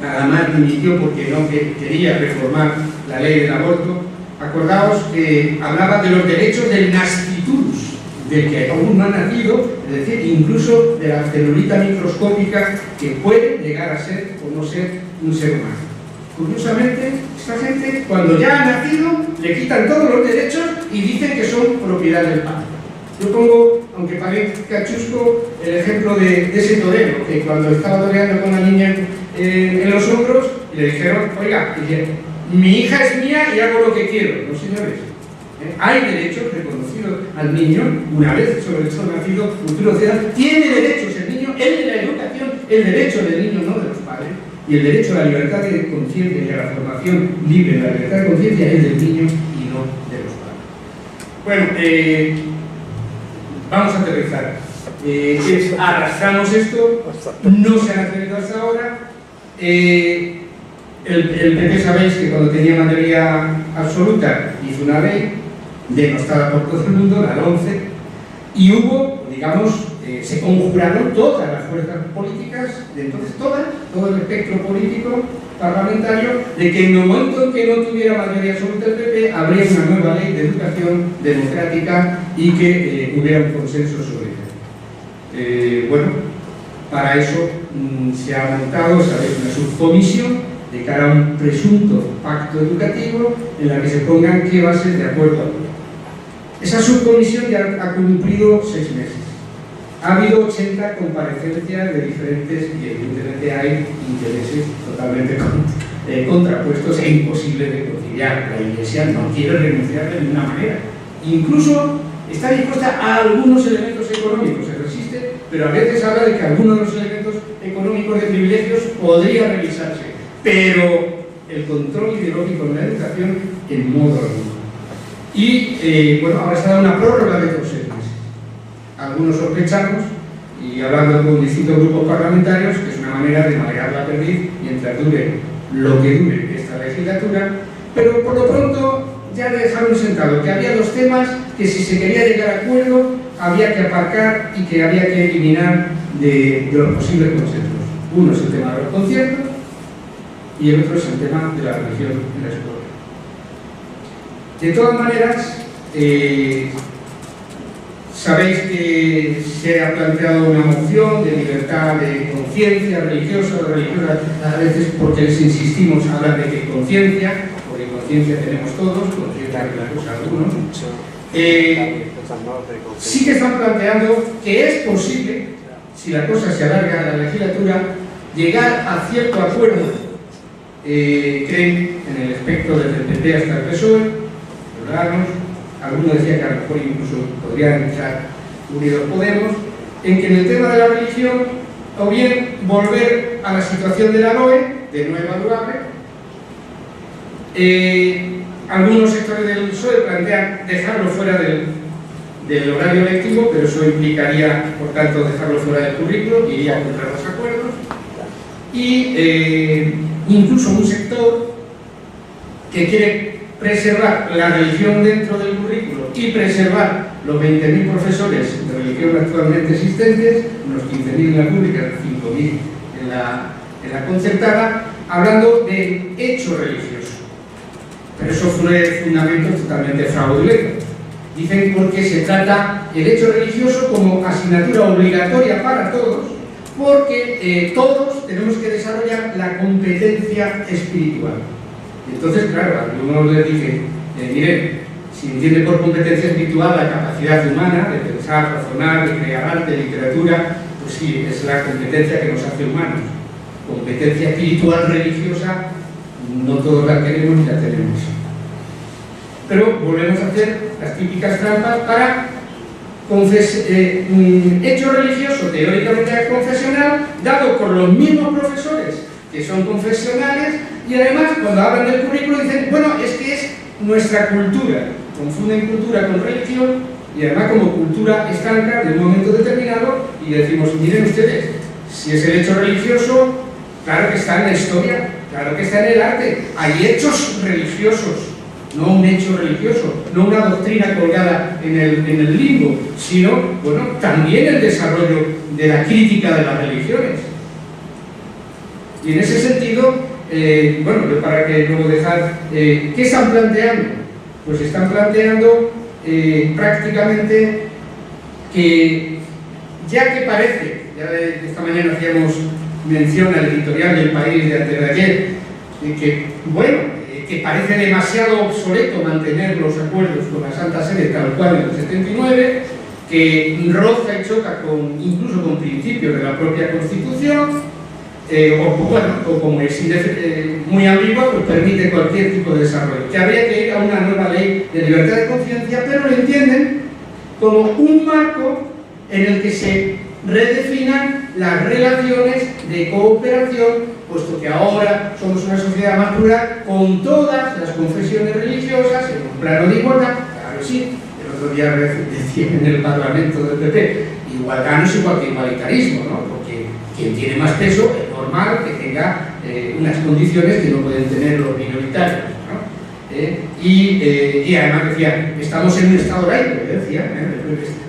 nada más dimitió porque no quería reformar la ley del aborto, acordaos que hablaba de los derechos del nasciturus, del que aún no ha nacido, es decir, incluso de la celulita microscópica que puede llegar a ser o no ser un ser humano. Curiosamente, esta gente, cuando ya ha nacido, le quitan todos los derechos y dicen que son propiedad del padre. Yo pongo, aunque parezca chusco, el ejemplo de ese torero que cuando estaba toreando con la niña en los hombros, le dijeron, oiga, mi hija es mía y hago lo que quiero. No, señores, hay derechos reconocidos al niño, una vez sobre todo nacido, futuro ciudadano, tiene derechos el niño, el de la educación, el derecho del niño, no de los padres, y el derecho a la libertad de conciencia y a la formación libre, la libertad de conciencia es del niño y no de los padres. Bueno, vamos a aterrizar. Arrastramos esto, no se ha aterrizado hasta ahora. El PP, sabéis que cuando tenía mayoría absoluta hizo una ley denostada por todo el mundo, la 11, y hubo, digamos, se conjuraron todas las fuerzas políticas, de entonces todo el espectro político parlamentario, de que en el momento en que no tuviera mayoría absoluta el PP, habría una nueva ley de educación democrática y que hubiera un consenso sobre ella. Bueno, para eso se ha montado, sabéis, una subcomisión de cara a un presunto pacto educativo en la que se pongan qué bases de acuerdo a todo. Esa subcomisión ya ha cumplido 6 meses. Ha habido 80 comparecencias de diferentes y evidentemente hay intereses totalmente contrapuestos e imposibles de conciliar. La Iglesia no quiere renunciar de ninguna manera. Incluso está dispuesta a algunos elementos económicos, se resiste, pero a veces habla de que algunos de los elementos económicos de privilegios podría revisarse. Pero el control ideológico en la educación en modo alguno. Y bueno, ahora se ha dado una prórroga de 2 meses. Algunos sospechamos, y hablando con distintos grupos parlamentarios, que es una manera de navegar la perdiz mientras dure lo que dure esta legislatura, pero por lo pronto ya dejaron sentado que había 2 temas que si se quería llegar a acuerdo había que aparcar y que había que eliminar de los posibles consensos. Uno es el tema de los conciertos y el otro es el tema de la religión en la escuela. De todas maneras, sabéis que se ha planteado una moción de libertad de conciencia religiosa, a veces porque les insistimos a hablar de que conciencia, porque conciencia tenemos todos, conciencia religiosa algunos. Sí que están planteando que es posible, si la cosa se alarga a la legislatura, llegar a cierto acuerdo. Creen en el espectro desde el PP hasta el PSOE, Ciudadanos, algunos decían que a lo mejor incluso podrían entrar Unidos Podemos, en que en el tema de la religión, o bien volver a la situación de la LOE, de no evaluable, algunos sectores del PSOE plantean dejarlo fuera del horario lectivo, pero eso implicaría, por tanto, dejarlo fuera del currículo, iría contra los acuerdos, y incluso un sector que quiere preservar la religión dentro del currículo y preservar los 20.000 profesores de religión actualmente existentes, unos 15.000 en la pública, 5.000 en la concertada, hablando de hecho religioso. Pero eso fue fundamentos totalmente fraudulentos. Dicen porque se trata el hecho religioso como asignatura obligatoria para todos, porque todos tenemos que desarrollar la competencia espiritual. Entonces, claro, algunos les dicen, miren, si entiende por competencia espiritual la capacidad humana de pensar, razonar, de crear arte, literatura, pues sí, es la competencia que nos hace humanos. Competencia espiritual religiosa, no todos la queremos ni la tenemos. Pero volvemos a hacer las típicas trampas para hecho religioso teóricamente confesional, dado por los mismos profesores que son confesionales, y además cuando hablan del currículo dicen, bueno, es que es nuestra cultura, confunden cultura con religión, y además como cultura estanca de un momento determinado, y decimos, miren ustedes, si es el hecho religioso, claro que está en la historia, claro que está en el arte, hay hechos religiosos, no un hecho religioso, no una doctrina colgada en el limbo, sino, bueno, también el desarrollo de la crítica de las religiones. Y en ese sentido, bueno, para que luego dejar, ¿qué están planteando? Pues están planteando prácticamente que, ya que parece, ya de esta mañana hacíamos mención al editorial del País de antes de ayer, que, bueno, que parece demasiado obsoleto mantener los acuerdos con la Santa Sede tal cual en el 79, que roza y choca incluso con principios de la propia Constitución, o como es muy ambigua, pues permite cualquier tipo de desarrollo. Que habría que ir a una nueva ley de libertad de conciencia, pero lo entienden como un marco en el que se redefinan las relaciones de cooperación, puesto que ahora somos una sociedad más plural con todas las confesiones religiosas en un plano de igualdad. Claro, sí, el otro día decía en el Parlamento del PP, igualdad no es igual que igualitarismo, ¿no? Porque quien tiene más peso es normal que tenga unas condiciones que no pueden tener los minoritarios, ¿no? Y además decía, estamos en un estado laico, decía,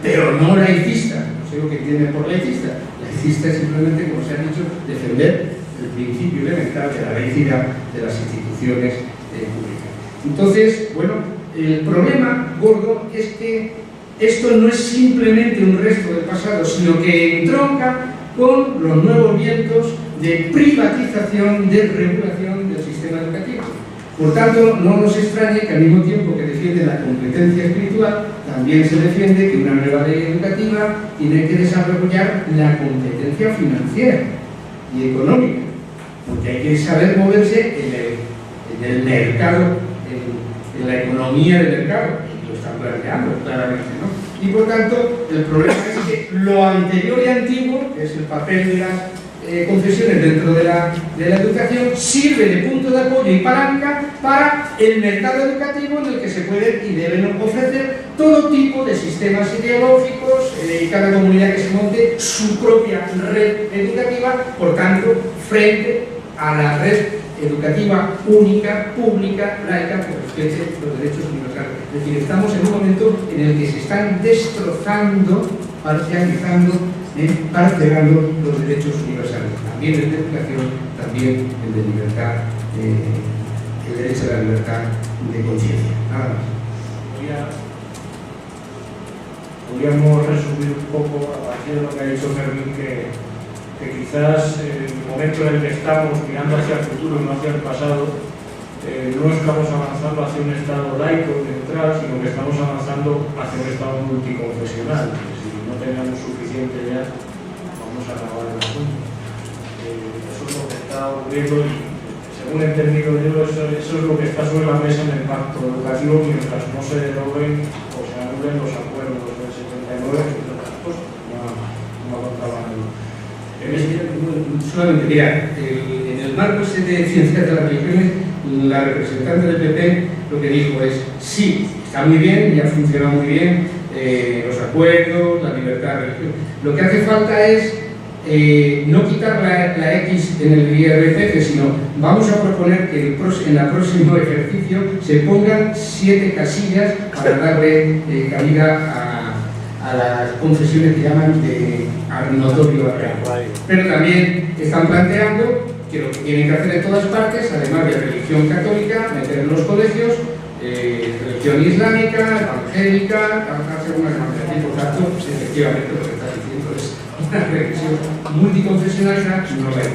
pero no laicista. No sé lo que entienden por laicista. Laicista es simplemente, como se ha dicho, defender el principio elemental de la laicidad de las instituciones públicas. Entonces, bueno, el problema gordo es que esto no es simplemente un resto del pasado, sino que entronca con los nuevos vientos de privatización, de regulación del sistema educativo. Por tanto, no nos extrañe que al mismo tiempo que defiende la competencia espiritual, también se defiende que una nueva ley educativa tiene que desarrollar la competencia financiera y económica, porque hay que saber moverse en el mercado, en la economía del mercado, y lo están planteando claramente, ¿no? Y por tanto, el problema es que lo anterior y antiguo, que es el papel de las confesiones dentro de la educación, sirve de punto de apoyo y palanca para el mercado educativo en el que se pueden y deben ofrecer todo tipo de sistemas ideológicos, y cada comunidad que se monte su propia red educativa, por tanto, frente a la red educativa única, pública, laica, que respete los derechos universales. Es decir, estamos en un momento en el que se están destrozando, parcializando, parcelando los derechos universales. También el de educación, también el de libertad, el derecho a la libertad de conciencia. Nada más. Podríamos resumir un poco, a partir de lo que ha dicho Fermín, que quizás el momento en el que estamos mirando hacia el futuro y no hacia el pasado, no estamos avanzando hacia un Estado laico neutral, sino que estamos avanzando hacia un Estado multiconfesional. Si no tenemos suficiente ya, vamos a acabar el asunto. Eso es lo que está ocurriendo y, según he entendido yo, eso es lo que está sobre la mesa en el pacto educativo mientras no se deroguen o se anulen los acuerdos del 79 y otras cosas. No contaban el... Solamente, mira, en el marco de ciencias de las religiones, la representante del PP lo que dijo es, sí, está muy bien, ya funciona muy bien, los acuerdos, la libertad religiosa. Lo que hace falta es no quitar la X en el IRPF, sino vamos a proponer que en el próximo ejercicio se pongan 7 casillas para darle cabida a las confesiones que llaman de notorio arraigo. Pero también están planteando que lo que tienen que hacer en todas partes, además de religión católica, meter en los colegios religión islámica, evangélica, hacer una campaña. Por tanto, efectivamente lo que está diciendo es una religión multiconfesionalidad, no la hay.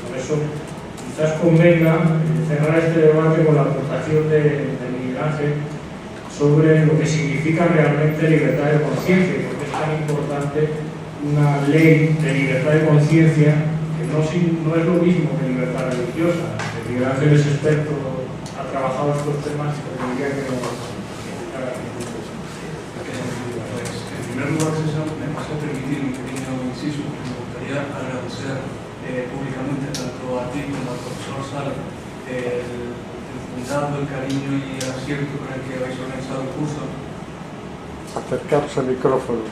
Por eso, quizás convenga cerrar este debate con la aportación de Miguel Ángel sobre lo que significa realmente libertad de conciencia, porque es tan importante una ley de libertad de conciencia que no es lo mismo que libertad religiosa. Miguel Ángel es experto, ha trabajado estos temas y tendría que explicar aquí. En primer lugar, César, me vas a permitir un pequeño inciso, porque me gustaría agradecer públicamente tanto a ti como al profesor Sala el cariño y el acierto con el que habéis organizado el curso. Acercarse al micrófono.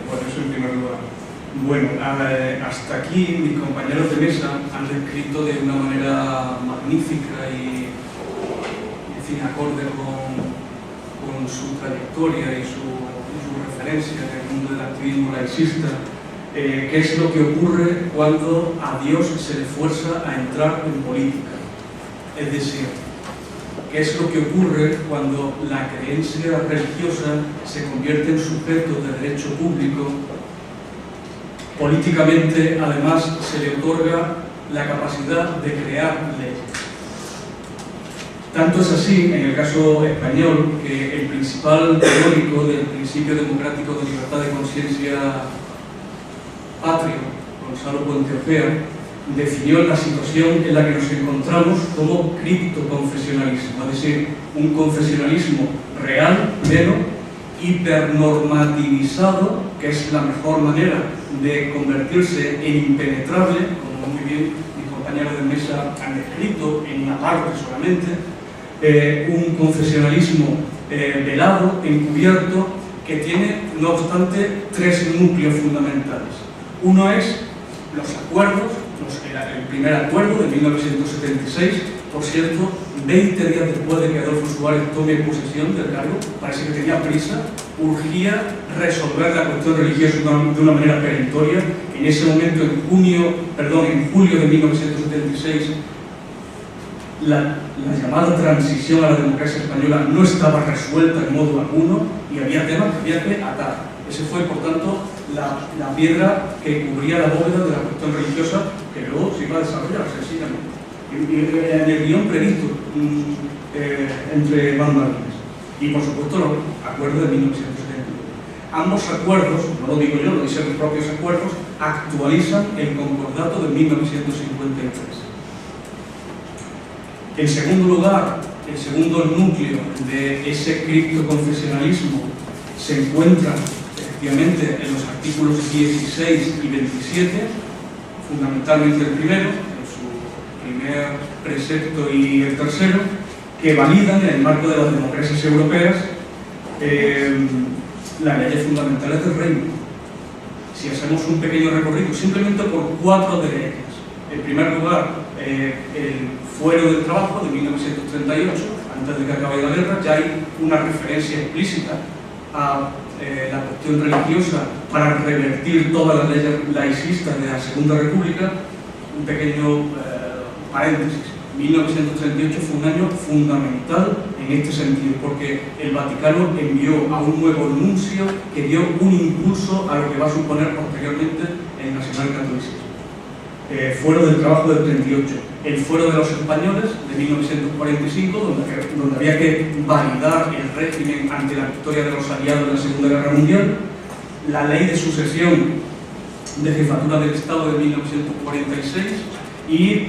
Bueno, eso en primer lugar. Bueno, hasta aquí mis compañeros de mesa han descrito de una manera magnífica y en fin, acorde con su trayectoria y su referencia en el mundo del activismo laicista, qué es lo que ocurre cuando a Dios se le fuerza a entrar en política. Es decir, qué es lo que ocurre cuando la creencia religiosa se convierte en sujeto de derecho público. Políticamente, además, se le otorga la capacidad de crear leyes. Tanto es así, en el caso español, que el principal teórico del principio democrático de libertad de conciencia patrio, Gonzalo Puente Ojea, definió la situación en la que nos encontramos como criptoconfesionalismo, es decir, un confesionalismo real, pleno, hipernormativizado, que es la mejor manera de convertirse en impenetrable, como muy bien mis compañeros de mesa han descrito, en una parte solamente, un confesionalismo velado, encubierto, que tiene, no obstante, tres núcleos fundamentales. Uno es los acuerdos, el primer acuerdo de 1976, por cierto, 20 días después de que Adolfo Suárez tome posesión del cargo, parece que tenía prisa, urgía resolver la cuestión religiosa de una manera perentoria. En ese momento, en julio de 1976, la llamada transición a la democracia española no estaba resuelta en modo alguno y había temas que había que atar. Ese fue, por tanto, la piedra que cubría la bóveda de la cuestión religiosa, que luego se iba a desarrollar sencillamente. En el guión previsto entre bambalinas. Y, por supuesto, los acuerdos de 1971. Ambos acuerdos, no lo digo yo, lo dicen los propios acuerdos, actualizan el concordato de 1953. En segundo lugar, el segundo núcleo de ese criptoconfesionalismo se encuentra efectivamente en los artículos 16 y 27, fundamentalmente el primero, en su primer precepto y el tercero, que validan en el marco de las democracias europeas las leyes fundamentales del reino. Si hacemos un pequeño recorrido simplemente por 4 de ellas. En primer lugar, el fuero del trabajo de 1938, antes de que acabe la guerra, ya hay una referencia explícita a la cuestión religiosa para revertir todas las leyes laicistas de la Segunda República. Un pequeño paréntesis. 1938 fue un año fundamental en este sentido, porque el Vaticano envió a un nuevo nuncio que dio un impulso a lo que va a suponer posteriormente el nacionalcatolicismo. Fuero del trabajo del 38, el fuero de los españoles de 1945, donde había que validar el régimen ante la victoria de los aliados en la Segunda Guerra Mundial, la ley de sucesión de jefatura del Estado de 1946 y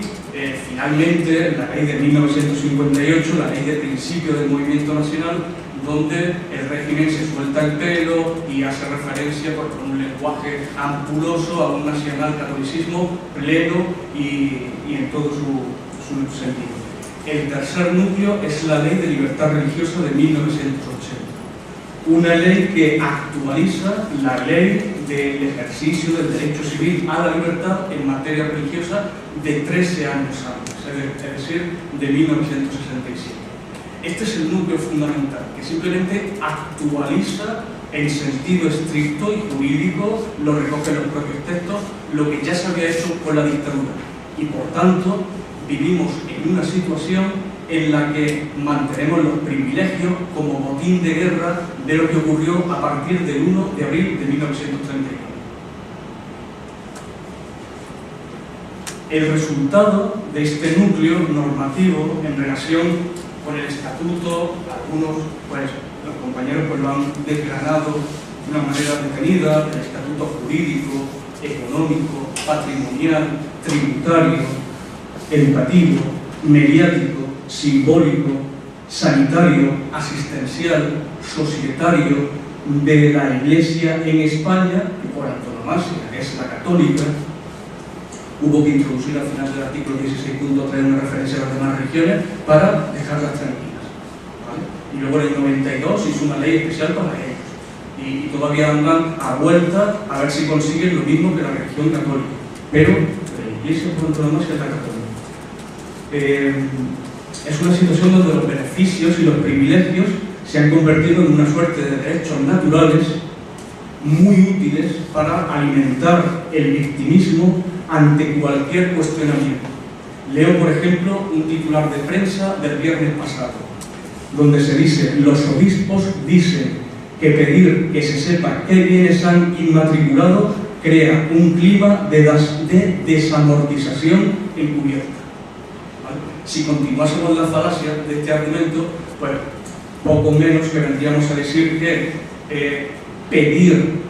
finalmente la ley de 1958, la ley de principio del movimiento nacional, donde el régimen se suelta el pelo y hace referencia por un lenguaje ampuloso a un nacional-catolicismo pleno y en todo su sentido. El tercer núcleo es la Ley de Libertad Religiosa de 1980, una ley que actualiza la ley del ejercicio del derecho civil a la libertad en materia religiosa de 13 años antes, es decir, de 1967. Este es el núcleo fundamental, que simplemente actualiza en sentido estricto y jurídico, lo recogen los propios textos, lo que ya se había hecho con la dictadura. Y por tanto, vivimos en una situación en la que mantenemos los privilegios como botín de guerra de lo que ocurrió a partir del 1 de abril de 1931. El resultado de este núcleo normativo en relación con el estatuto, algunos, los compañeros lo han desgranado de una manera detenida, el estatuto jurídico, económico, patrimonial, tributario, educativo, mediático, simbólico, sanitario, asistencial, societario de la Iglesia en España, que por antonomasia es la católica. Hubo que introducir al final del artículo 16.3 una referencia a las demás religiones para dejarlas tranquilas, ¿vale? Y luego en el 92 hizo una ley especial para ellos y todavía andan a vuelta a ver si consiguen lo mismo que la religión católica, pero la Iglesia por antonomasia es la católica. Es una situación donde los beneficios y los privilegios se han convertido en una suerte de derechos naturales muy útiles para alimentar el victimismo ante cualquier cuestionamiento. Leo, por ejemplo, un titular de prensa del viernes pasado, donde se dice: los obispos dicen que pedir que se sepa qué bienes han inmatriculado crea un clima de desamortización encubierta. ¿Vale? Si continuásemos la falacia de este argumento, pues poco menos que vendríamos a decir que pedir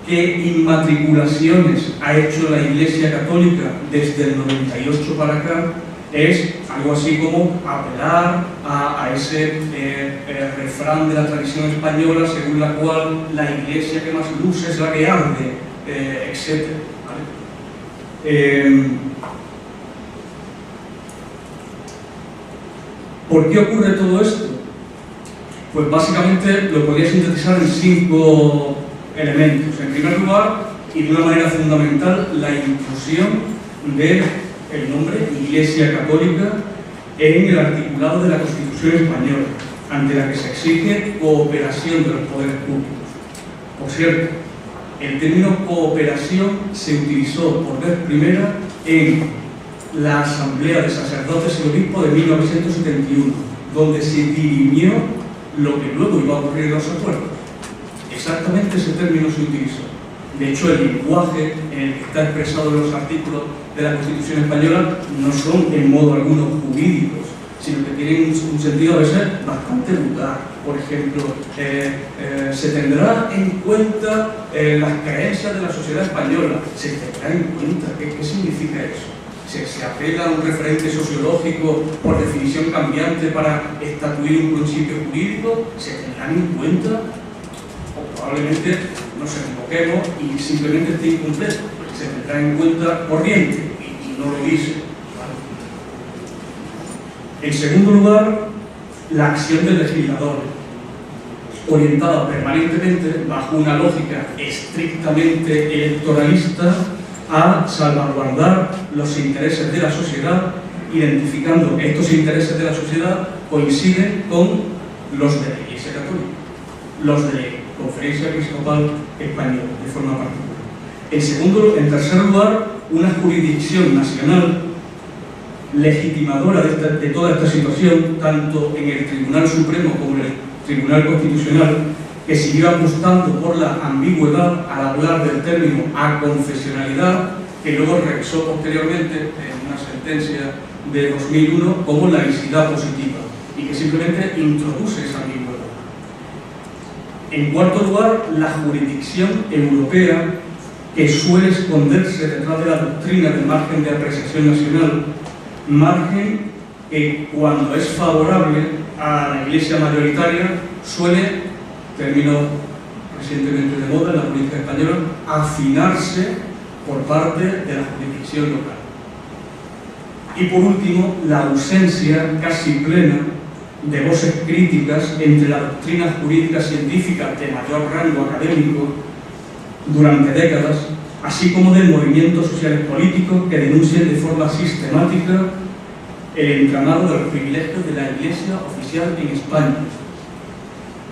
qué inmatriculaciones ha hecho la Iglesia Católica desde el 98 para acá es algo así como apelar a ese refrán de la tradición española según la cual la iglesia que más luce es la que arde, etc. ¿Vale? ¿Por qué ocurre todo esto? Pues básicamente lo podría sintetizar en 5 elementos. En primer lugar, y de una manera fundamental, la inclusión del nombre Iglesia Católica en el articulado de la Constitución española, ante la que se exige cooperación de los poderes públicos. Por cierto, el término cooperación se utilizó por vez primera en la Asamblea de Sacerdotes y Obispos de 1971, donde se dirimió lo que luego iba a ocurrir en los acuerdos. Exactamente ese término se utilizó. De hecho, el lenguaje en el que está expresado en los artículos de la Constitución española no son en modo alguno jurídicos, sino que tienen un sentido a veces bastante vulgar. Por ejemplo, se tendrá en cuenta las creencias de la sociedad española. ¿Se tendrá en cuenta? ¿Qué significa eso? ¿Se apela a un referente sociológico por definición cambiante para estatuir un principio jurídico? ¿Se tendrán en cuenta? O probablemente nos equivoquemos y simplemente esté incompleto. Se tendrá en cuenta corriente y no lo dice. ¿Vale? En segundo lugar, la acción del legislador, orientada permanentemente bajo una lógica estrictamente electoralista a salvaguardar los intereses de la sociedad, identificando que estos intereses de la sociedad coinciden con los de la Iglesia Católica, los de la Conferencia Episcopal Española, de forma particular. En tercer lugar, una jurisdicción nacional legitimadora de toda esta situación, tanto en el Tribunal Supremo como en el Tribunal Constitucional, que siguió apostando por la ambigüedad al hablar del término aconfesionalidad, que luego revisó posteriormente en una sentencia de 2001 como laicidad positiva, y que simplemente introduce esa ambigüedad. En cuarto lugar, la jurisdicción europea, que suele esconderse detrás de la doctrina del margen de apreciación nacional, margen que cuando es favorable a la Iglesia mayoritaria suele, término recientemente de moda en la política española, afinarse por parte de la jurisdicción local. Y por último, la ausencia casi plena de voces críticas entre la doctrina jurídica científica de mayor rango académico durante décadas, así como de movimientos sociales políticos que denuncian de forma sistemática el entramado de los privilegios de la Iglesia oficial en España,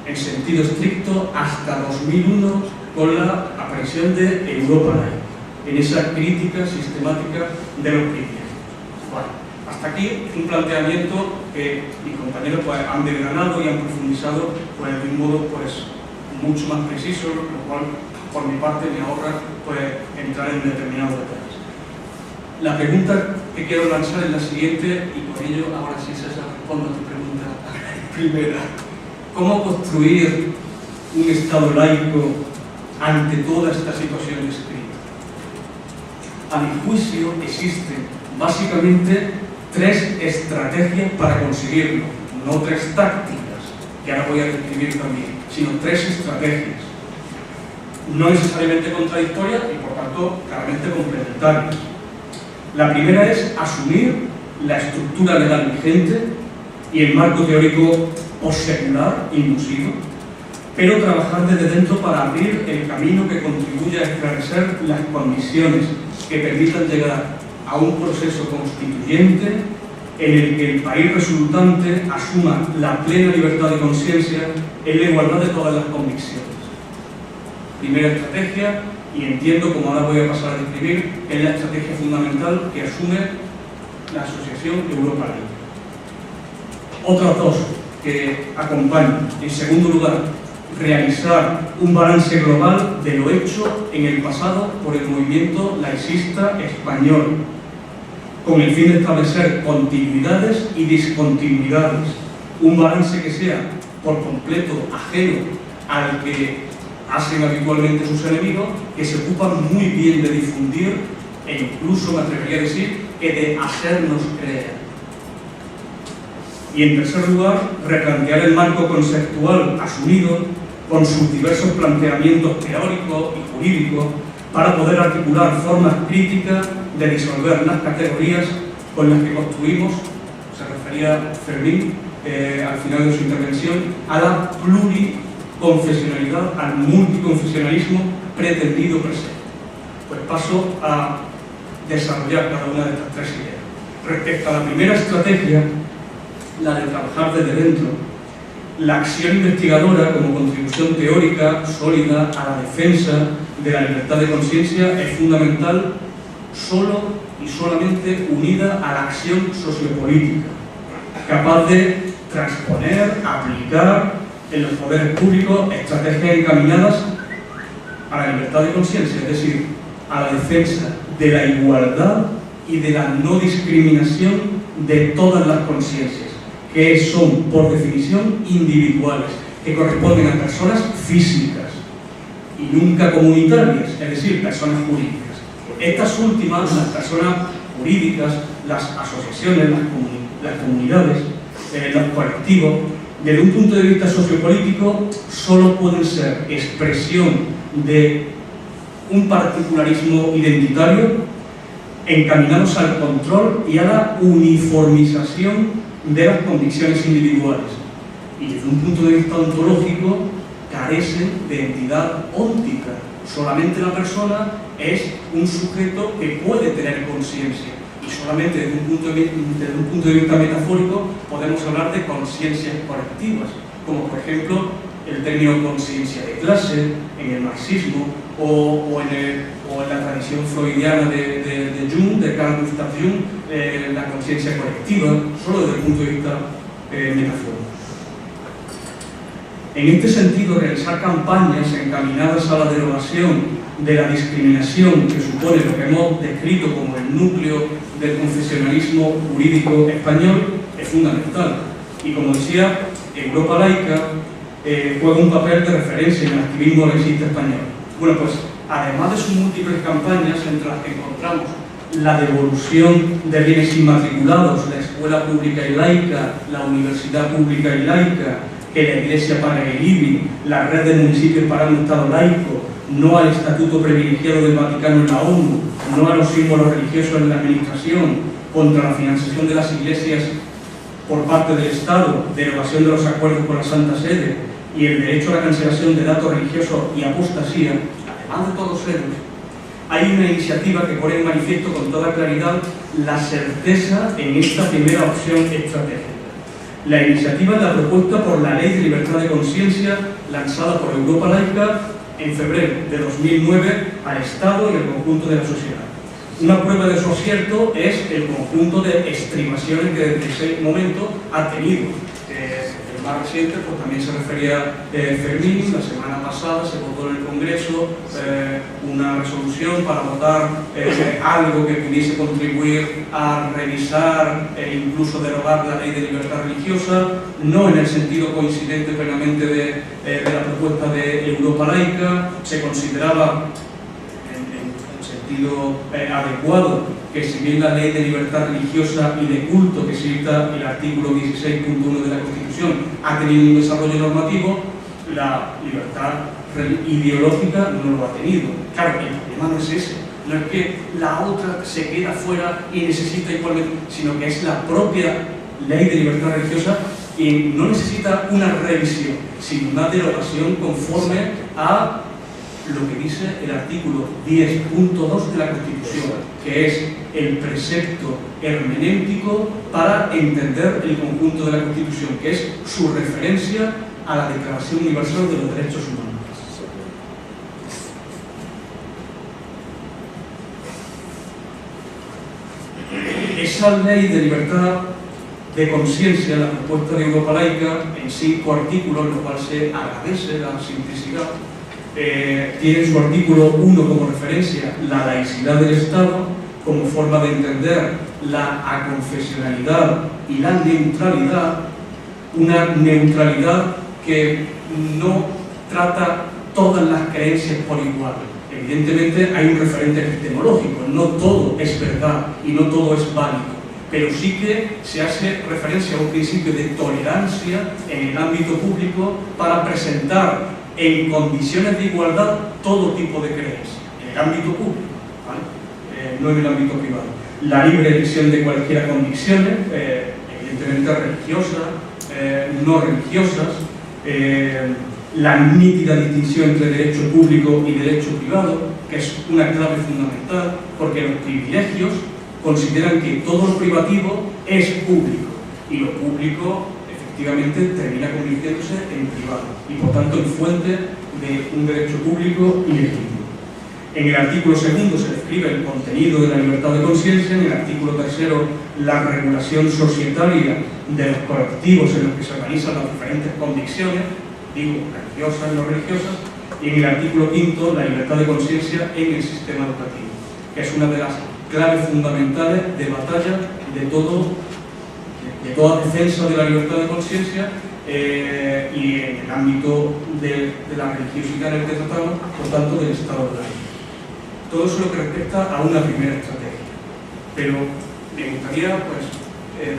en sentido estricto hasta 2001 con la aparición de Europa Laica, en esa crítica sistemática de los privilegios. Bueno, hasta aquí un planteamiento que mis compañeros pues, han desgranado y han profundizado pues, de un modo pues, mucho más preciso, lo cual por mi parte me ahorra pues, entrar en determinados detalles. La pregunta que quiero lanzar es la siguiente, y por ello ahora sí César respondo a tu pregunta primera. ¿Cómo construir un Estado laico ante toda esta situación descrita? A mi juicio existen básicamente 3 estrategias para conseguirlo, no 3 tácticas, que ahora voy a describir también, sino 3 estrategias, no necesariamente contradictorias y por tanto claramente complementarias. La primera es asumir la estructura legal vigente y el marco teórico postsecular inducido, pero trabajar desde dentro para abrir el camino que contribuya a esclarecer las condiciones que permitan llegar a un proceso constituyente en el que el país resultante asuma la plena libertad de conciencia en la igualdad de todas las convicciones. Primera estrategia, y entiendo, como ahora voy a pasar a describir, es la estrategia fundamental que asume la Asociación Europa Laica. Otras 2 que acompañan. En segundo lugar, realizar un balance global de lo hecho en el pasado por el movimiento laicista español, con el fin de establecer continuidades y discontinuidades. Un balance que sea por completo ajeno al que hacen habitualmente sus enemigos, que se ocupan muy bien de difundir e incluso, me atrevería a decir, que de hacernos creer. Y en tercer lugar, replantear el marco conceptual asumido con sus diversos planteamientos teóricos y jurídicos para poder articular formas críticas de disolver las categorías con las que construimos, se refería Fermín al final de su intervención, a la pluriconfesionalidad, al multiconfesionalismo pretendido presente. Pues paso a desarrollar cada una de estas tres ideas. Respecto a la primera estrategia, la de trabajar desde dentro, la acción investigadora como contribución teórica sólida a la defensa de la libertad de conciencia es fundamental solo y solamente unida a la acción sociopolítica, capaz de transponer, aplicar en los poderes públicos estrategias encaminadas a la libertad de conciencia, es decir, a la defensa de la igualdad y de la no discriminación de todas las conciencias, que son, por definición, individuales, que corresponden a personas físicas y nunca comunitarias, es decir, personas jurídicas. Estas últimas, las personas jurídicas, las asociaciones, las comunidades, los colectivos, desde un punto de vista sociopolítico, solo pueden ser expresión de un particularismo identitario encaminados al control y a la uniformización de las convicciones individuales, y desde un punto de vista ontológico carecen de entidad óntica. Solamente la persona es un sujeto que puede tener conciencia, y solamente desde un punto de vista metafórico podemos hablar de conciencias colectivas, como por ejemplo el término conciencia de clase en el marxismo o en la tradición freudiana de Jung, de Carl Gustav Jung, la conciencia colectiva, solo desde el punto de vista metafórico. En este sentido, realizar campañas encaminadas a la derogación de la discriminación que supone lo que hemos descrito como el núcleo del confesionalismo jurídico español es fundamental. Y como decía, Europa Laica juega un papel de referencia en el activismo laicista español. Bueno, pues además de sus múltiples campañas, entre las que encontramos la devolución de bienes inmatriculados, la escuela pública y laica, la universidad pública y laica, que la Iglesia pague el IBI, la red de municipios para un Estado laico, no al estatuto privilegiado del Vaticano en la ONU, no a los símbolos religiosos en la administración, contra la financiación de las iglesias por parte del Estado, derogación de los acuerdos con la Santa Sede y el derecho a la cancelación de datos religiosos y apostasía, además de todos ellos, hay una iniciativa que pone en manifiesto con toda claridad la certeza en esta primera opción estratégica. La iniciativa es la propuesta por la Ley de Libertad de Conciencia lanzada por Europa Laica en febrero de 2009 al Estado y al conjunto de la sociedad. Una prueba de su acierto es el conjunto de estribaciones que desde ese momento ha tenido. El más reciente pues también se refería Fermín. La semana pasada se votó en el Congreso una resolución para votar algo que pudiese contribuir a revisar e incluso derogar la Ley de Libertad Religiosa, no en el sentido coincidente plenamente de la propuesta de Europa Laica. Se consideraba adecuado que si bien la Ley de Libertad Religiosa y de Culto que cita el artículo 16.1 de la Constitución ha tenido un desarrollo normativo, la libertad ideológica no lo ha tenido. Claro, el problema no es ese, no es que la otra se queda fuera y necesita igualmente, sino que es la propia Ley de Libertad Religiosa y no necesita una revisión, sino una derogación conforme a lo que dice el artículo 10.2 de la Constitución, que es el precepto hermenéutico para entender el conjunto de la Constitución, que es su referencia a la Declaración Universal de los Derechos Humanos. Esa ley de libertad de conciencia, la propuesta de Europa Laica, en 5 artículos, lo cual se agradece la simplicidad. Tiene su artículo 1 como referencia la laicidad del Estado, como forma de entender la aconfesionalidad y la neutralidad, una neutralidad que no trata todas las creencias por igual. Evidentemente hay un referente epistemológico, no todo es verdad y no todo es válido, pero sí que se hace referencia a un principio de tolerancia en el ámbito público para presentar en condiciones de igualdad todo tipo de creencias, en el ámbito público, ¿vale? No en el ámbito privado. La libre elección de cualquiera convicciones, evidentemente religiosas, no religiosas, la nítida distinción entre derecho público y derecho privado, que es una clave fundamental, porque los privilegios consideran que todo lo privativo es público y lo público efectivamente termina convirtiéndose en privado y por tanto en fuente de un derecho público ilegítimo. En el artículo 2 se describe el contenido de la libertad de conciencia, en el artículo 3 la regulación societaria de los colectivos en los que se organizan las diferentes convicciones, digo, religiosas y no religiosas, y en el artículo 5 la libertad de conciencia en el sistema educativo, que es una de las claves fundamentales de batalla de toda defensa de la libertad de conciencia y en el ámbito de la religiosidad en el que tratamos, por tanto, del Estado de Derecho. Todo eso lo que respecta a una primera estrategia, pero me gustaría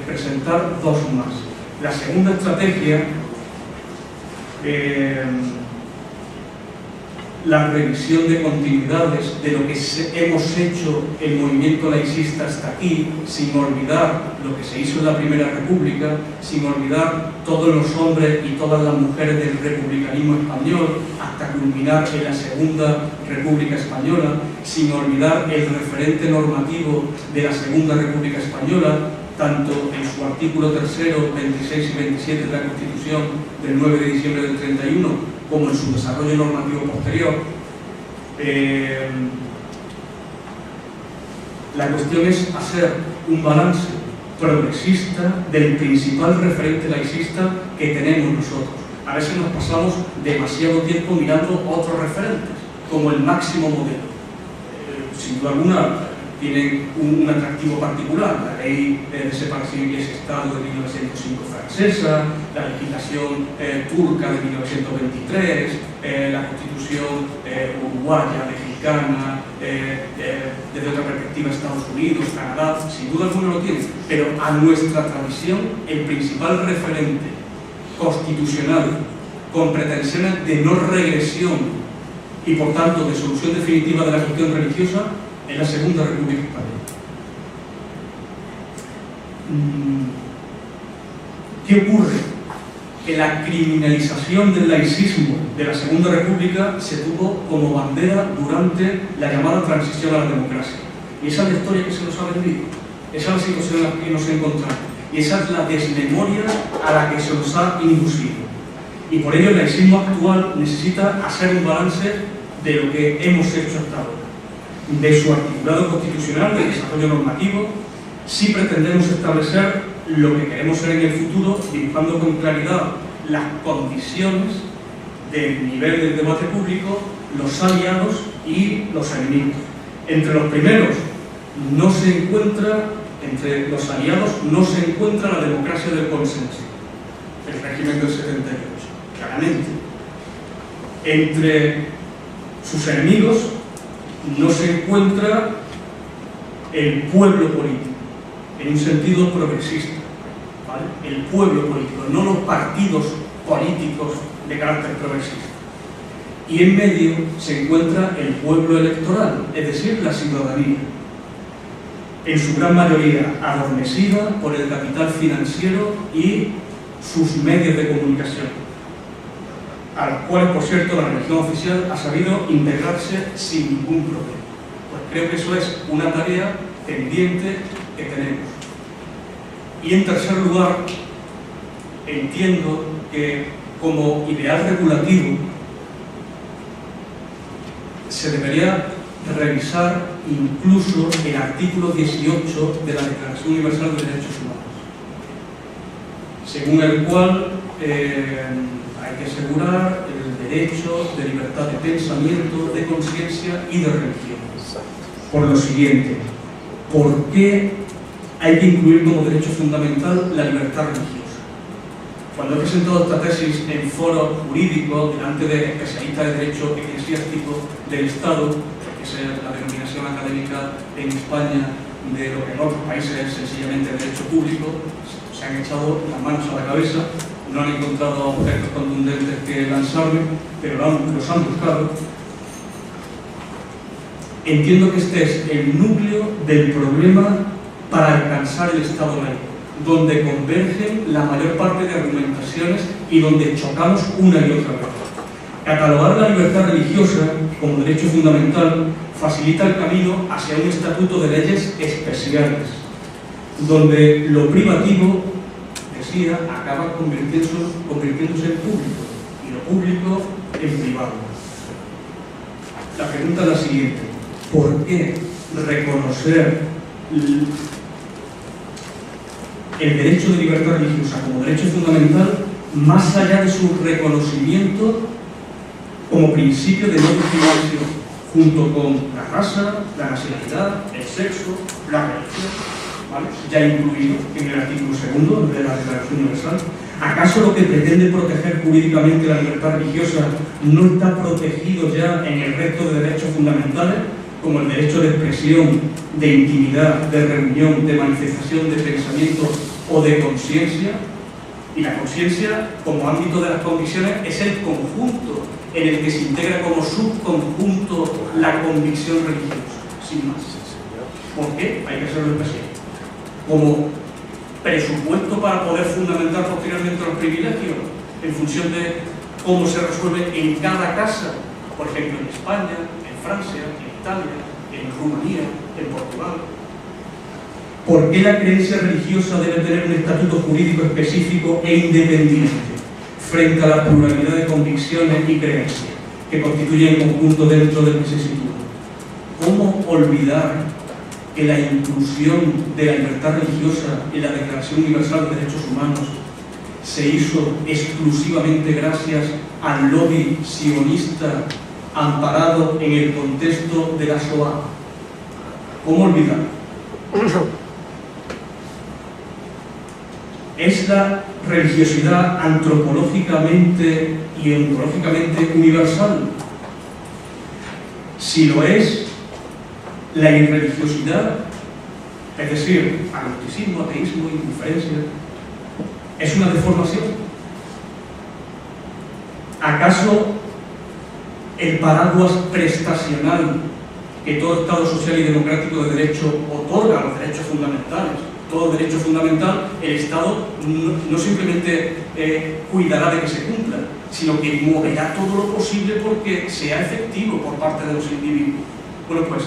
presentar 2 más. La segunda estrategia, la revisión de continuidades de lo que hemos hecho el movimiento laicista hasta aquí, sin olvidar lo que se hizo en la Primera República, sin olvidar todos los hombres y todas las mujeres del republicanismo español, hasta culminar en la Segunda República Española, sin olvidar el referente normativo de la Segunda República Española, tanto en su artículo 3, 26 y 27 de la Constitución del 9 de diciembre del 31, como en su desarrollo normativo posterior. La cuestión es hacer un balance progresista del principal referente laicista que tenemos nosotros. A veces nos pasamos demasiado tiempo mirando otros referentes, como el máximo modelo. Sin duda alguna, tienen un atractivo particular, la ley de separación Iglesia-Estado de 1905 francesa, la legislación turca de 1923, la constitución uruguaya, mexicana, desde otra perspectiva Estados Unidos, Canadá, sin duda alguna lo tienen, pero a nuestra tradición el principal referente constitucional con pretensiones de no regresión y por tanto de solución definitiva de la cuestión religiosa en la Segunda República Española. ¿Qué ocurre? Que la criminalización del laicismo de la Segunda República se tuvo como bandera durante la llamada transición a la democracia. Y esa es la historia que se nos ha vendido, esa es la situación en la que nos encontramos, y esa es la desmemoria a la que se nos ha inducido. Y por ello el laicismo actual necesita hacer un balance de lo que hemos hecho hasta ahora, de su articulado constitucional, del desarrollo normativo, si pretendemos establecer lo que queremos ser en el futuro, dibujando con claridad las condiciones del nivel del debate público, los aliados y los enemigos. Entre los primeros no se encuentra, entre los aliados no se encuentra la democracia del consenso, el régimen del 78, claramente. Entre sus enemigos no se encuentra el pueblo político, en un sentido progresista, ¿vale? El pueblo político, no los partidos políticos de carácter progresista. Y en medio se encuentra el pueblo electoral, es decir, la ciudadanía, en su gran mayoría adormecida por el capital financiero y sus medios de comunicación, a los cuales, por cierto, la religión oficial ha sabido integrarse sin ningún problema. Pues creo que eso es una tarea pendiente que tenemos. Y en tercer lugar, entiendo que como ideal regulativo se debería revisar incluso el artículo 18 de la Declaración Universal de Derechos Humanos. según el cual hay que asegurar el derecho de libertad de pensamiento, de conciencia y de religión. Por lo siguiente, ¿por qué hay que incluir como derecho fundamental la libertad religiosa? Cuando he presentado esta tesis en foro jurídico delante de especialistas de derecho eclesiástico del Estado, que es la denominación académica en España de lo que en otros países es sencillamente derecho público, se han echado las manos a la cabeza, no han encontrado objetos contundentes que lanzarme, pero los han buscado. Entiendo que este es el núcleo del problema para alcanzar el Estado laico, donde convergen la mayor parte de argumentaciones y donde chocamos una y otra vez. Catalogar la libertad religiosa como derecho fundamental facilita el camino hacia un estatuto de leyes especiales, donde lo privativo, decía, acaba convirtiéndose en público y lo público en privado. La pregunta es la siguiente: ¿por qué reconocer el derecho de libertad religiosa como derecho fundamental más allá de su reconocimiento como principio de no discriminación, junto con la raza, la nacionalidad, el sexo, la religión, ¿vale?, ya incluido en el artículo 2 de la Declaración Universal? ¿Acaso lo que pretende proteger jurídicamente la libertad religiosa no está protegido ya en el resto de derechos fundamentales, como el derecho de expresión, de intimidad, de reunión, de manifestación de pensamiento o de conciencia? Y la conciencia, como ámbito de las convicciones, es el conjunto en el que se integra como subconjunto la convicción religiosa, sin más. ¿Por qué? Hay que hacerlo especial. Como presupuesto para poder fundamentar posteriormente los privilegios en función de cómo se resuelve en cada casa, por ejemplo en España, en Francia, en Italia, en Rumanía, en Portugal. ¿Por qué la creencia religiosa debe tener un estatuto jurídico específico e independiente frente a la pluralidad de convicciones y creencias que constituyen el conjunto dentro del que se sitúa? ¿Cómo olvidar que la inclusión de la libertad religiosa en la Declaración Universal de Derechos Humanos se hizo exclusivamente gracias al lobby sionista amparado en el contexto de la Shoah? ¿Cómo olvidar? ¿Es la religiosidad antropológicamente y ontológicamente universal? Si lo es, la irreligiosidad, es decir, agnosticismo, ateísmo, indiferencia, ¿es una deformación? ¿Acaso el paraguas prestacional que todo Estado social y democrático de derecho otorga a los derechos fundamentales, todo derecho fundamental, el Estado no simplemente cuidará de que se cumpla, sino que moverá todo lo posible porque sea efectivo por parte de los individuos? Bueno, pues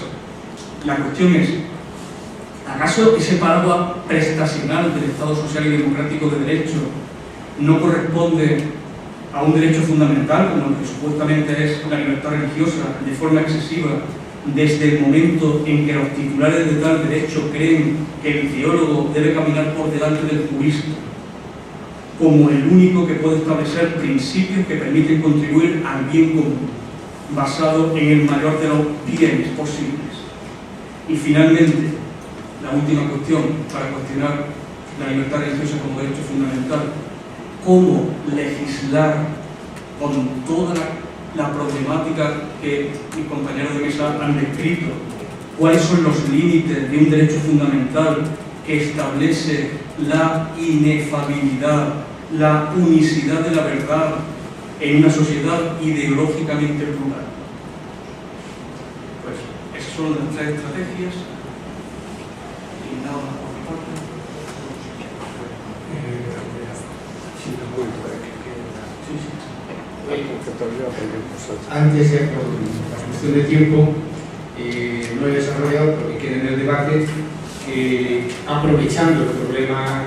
la cuestión es, ¿acaso ese paraguas prestacional del Estado social y democrático de derecho no corresponde a un derecho fundamental, como el que supuestamente es la libertad religiosa, de forma excesiva, desde el momento en que los titulares de tal derecho creen que el teólogo debe caminar por delante del jurista como el único que puede establecer principios que permiten contribuir al bien común, basado en el mayor de los bienes posibles? Y finalmente, la última cuestión para cuestionar la libertad religiosa como derecho fundamental: ¿cómo legislar con toda la problemática que mis compañeros de mesa han descrito? ¿Cuáles son los límites de un derecho fundamental que establece la inefabilidad, la unicidad de la verdad en una sociedad ideológicamente plural? Pues esas son las tres estrategias. Y nada más por mi parte. Antes, por la cuestión de tiempo, no he desarrollado, porque queda en el debate, aprovechando el problema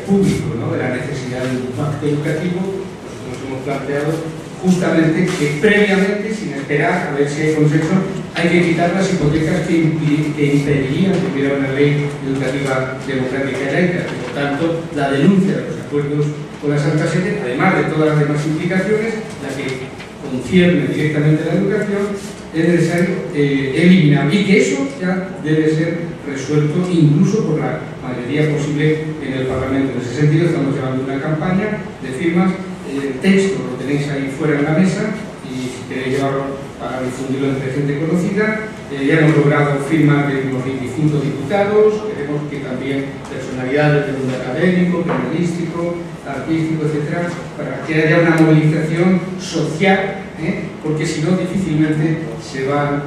público, ¿no?, de la necesidad de un pacto educativo, nosotros hemos planteado justamente que previamente, sin esperar a ver si hay consenso, hay que quitar las hipotecas que impedirían que hubiera una ley educativa democrática y laica. Por tanto, la denuncia de los acuerdos con la Santa Sede, además de todas las demás implicaciones, la que concierne directamente a la educación, es necesario eliminar, y que eso ya debe ser resuelto incluso por la mayoría posible en el Parlamento. En ese sentido, estamos llevando una campaña de firmas. El texto lo tenéis ahí fuera en la mesa, y si queréis llevarlo para difundirlo entre gente conocida. Ya hemos logrado firmas de unos 25 diputados. Queremos que también personalidades del mundo académico, periodístico, artístico, etcétera, para que haya una movilización social, porque si no, difícilmente se van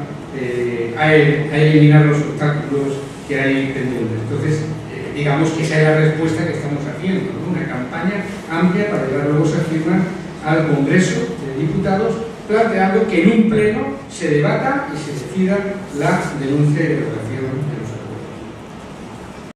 a eliminar los obstáculos que hay pendientes. Entonces, digamos que esa es la respuesta que estamos haciendo, ¿no? Una campaña amplia para llevar luego esas firmas al Congreso de Diputados, planteando que en un pleno se debata y se decida la denuncia de educación.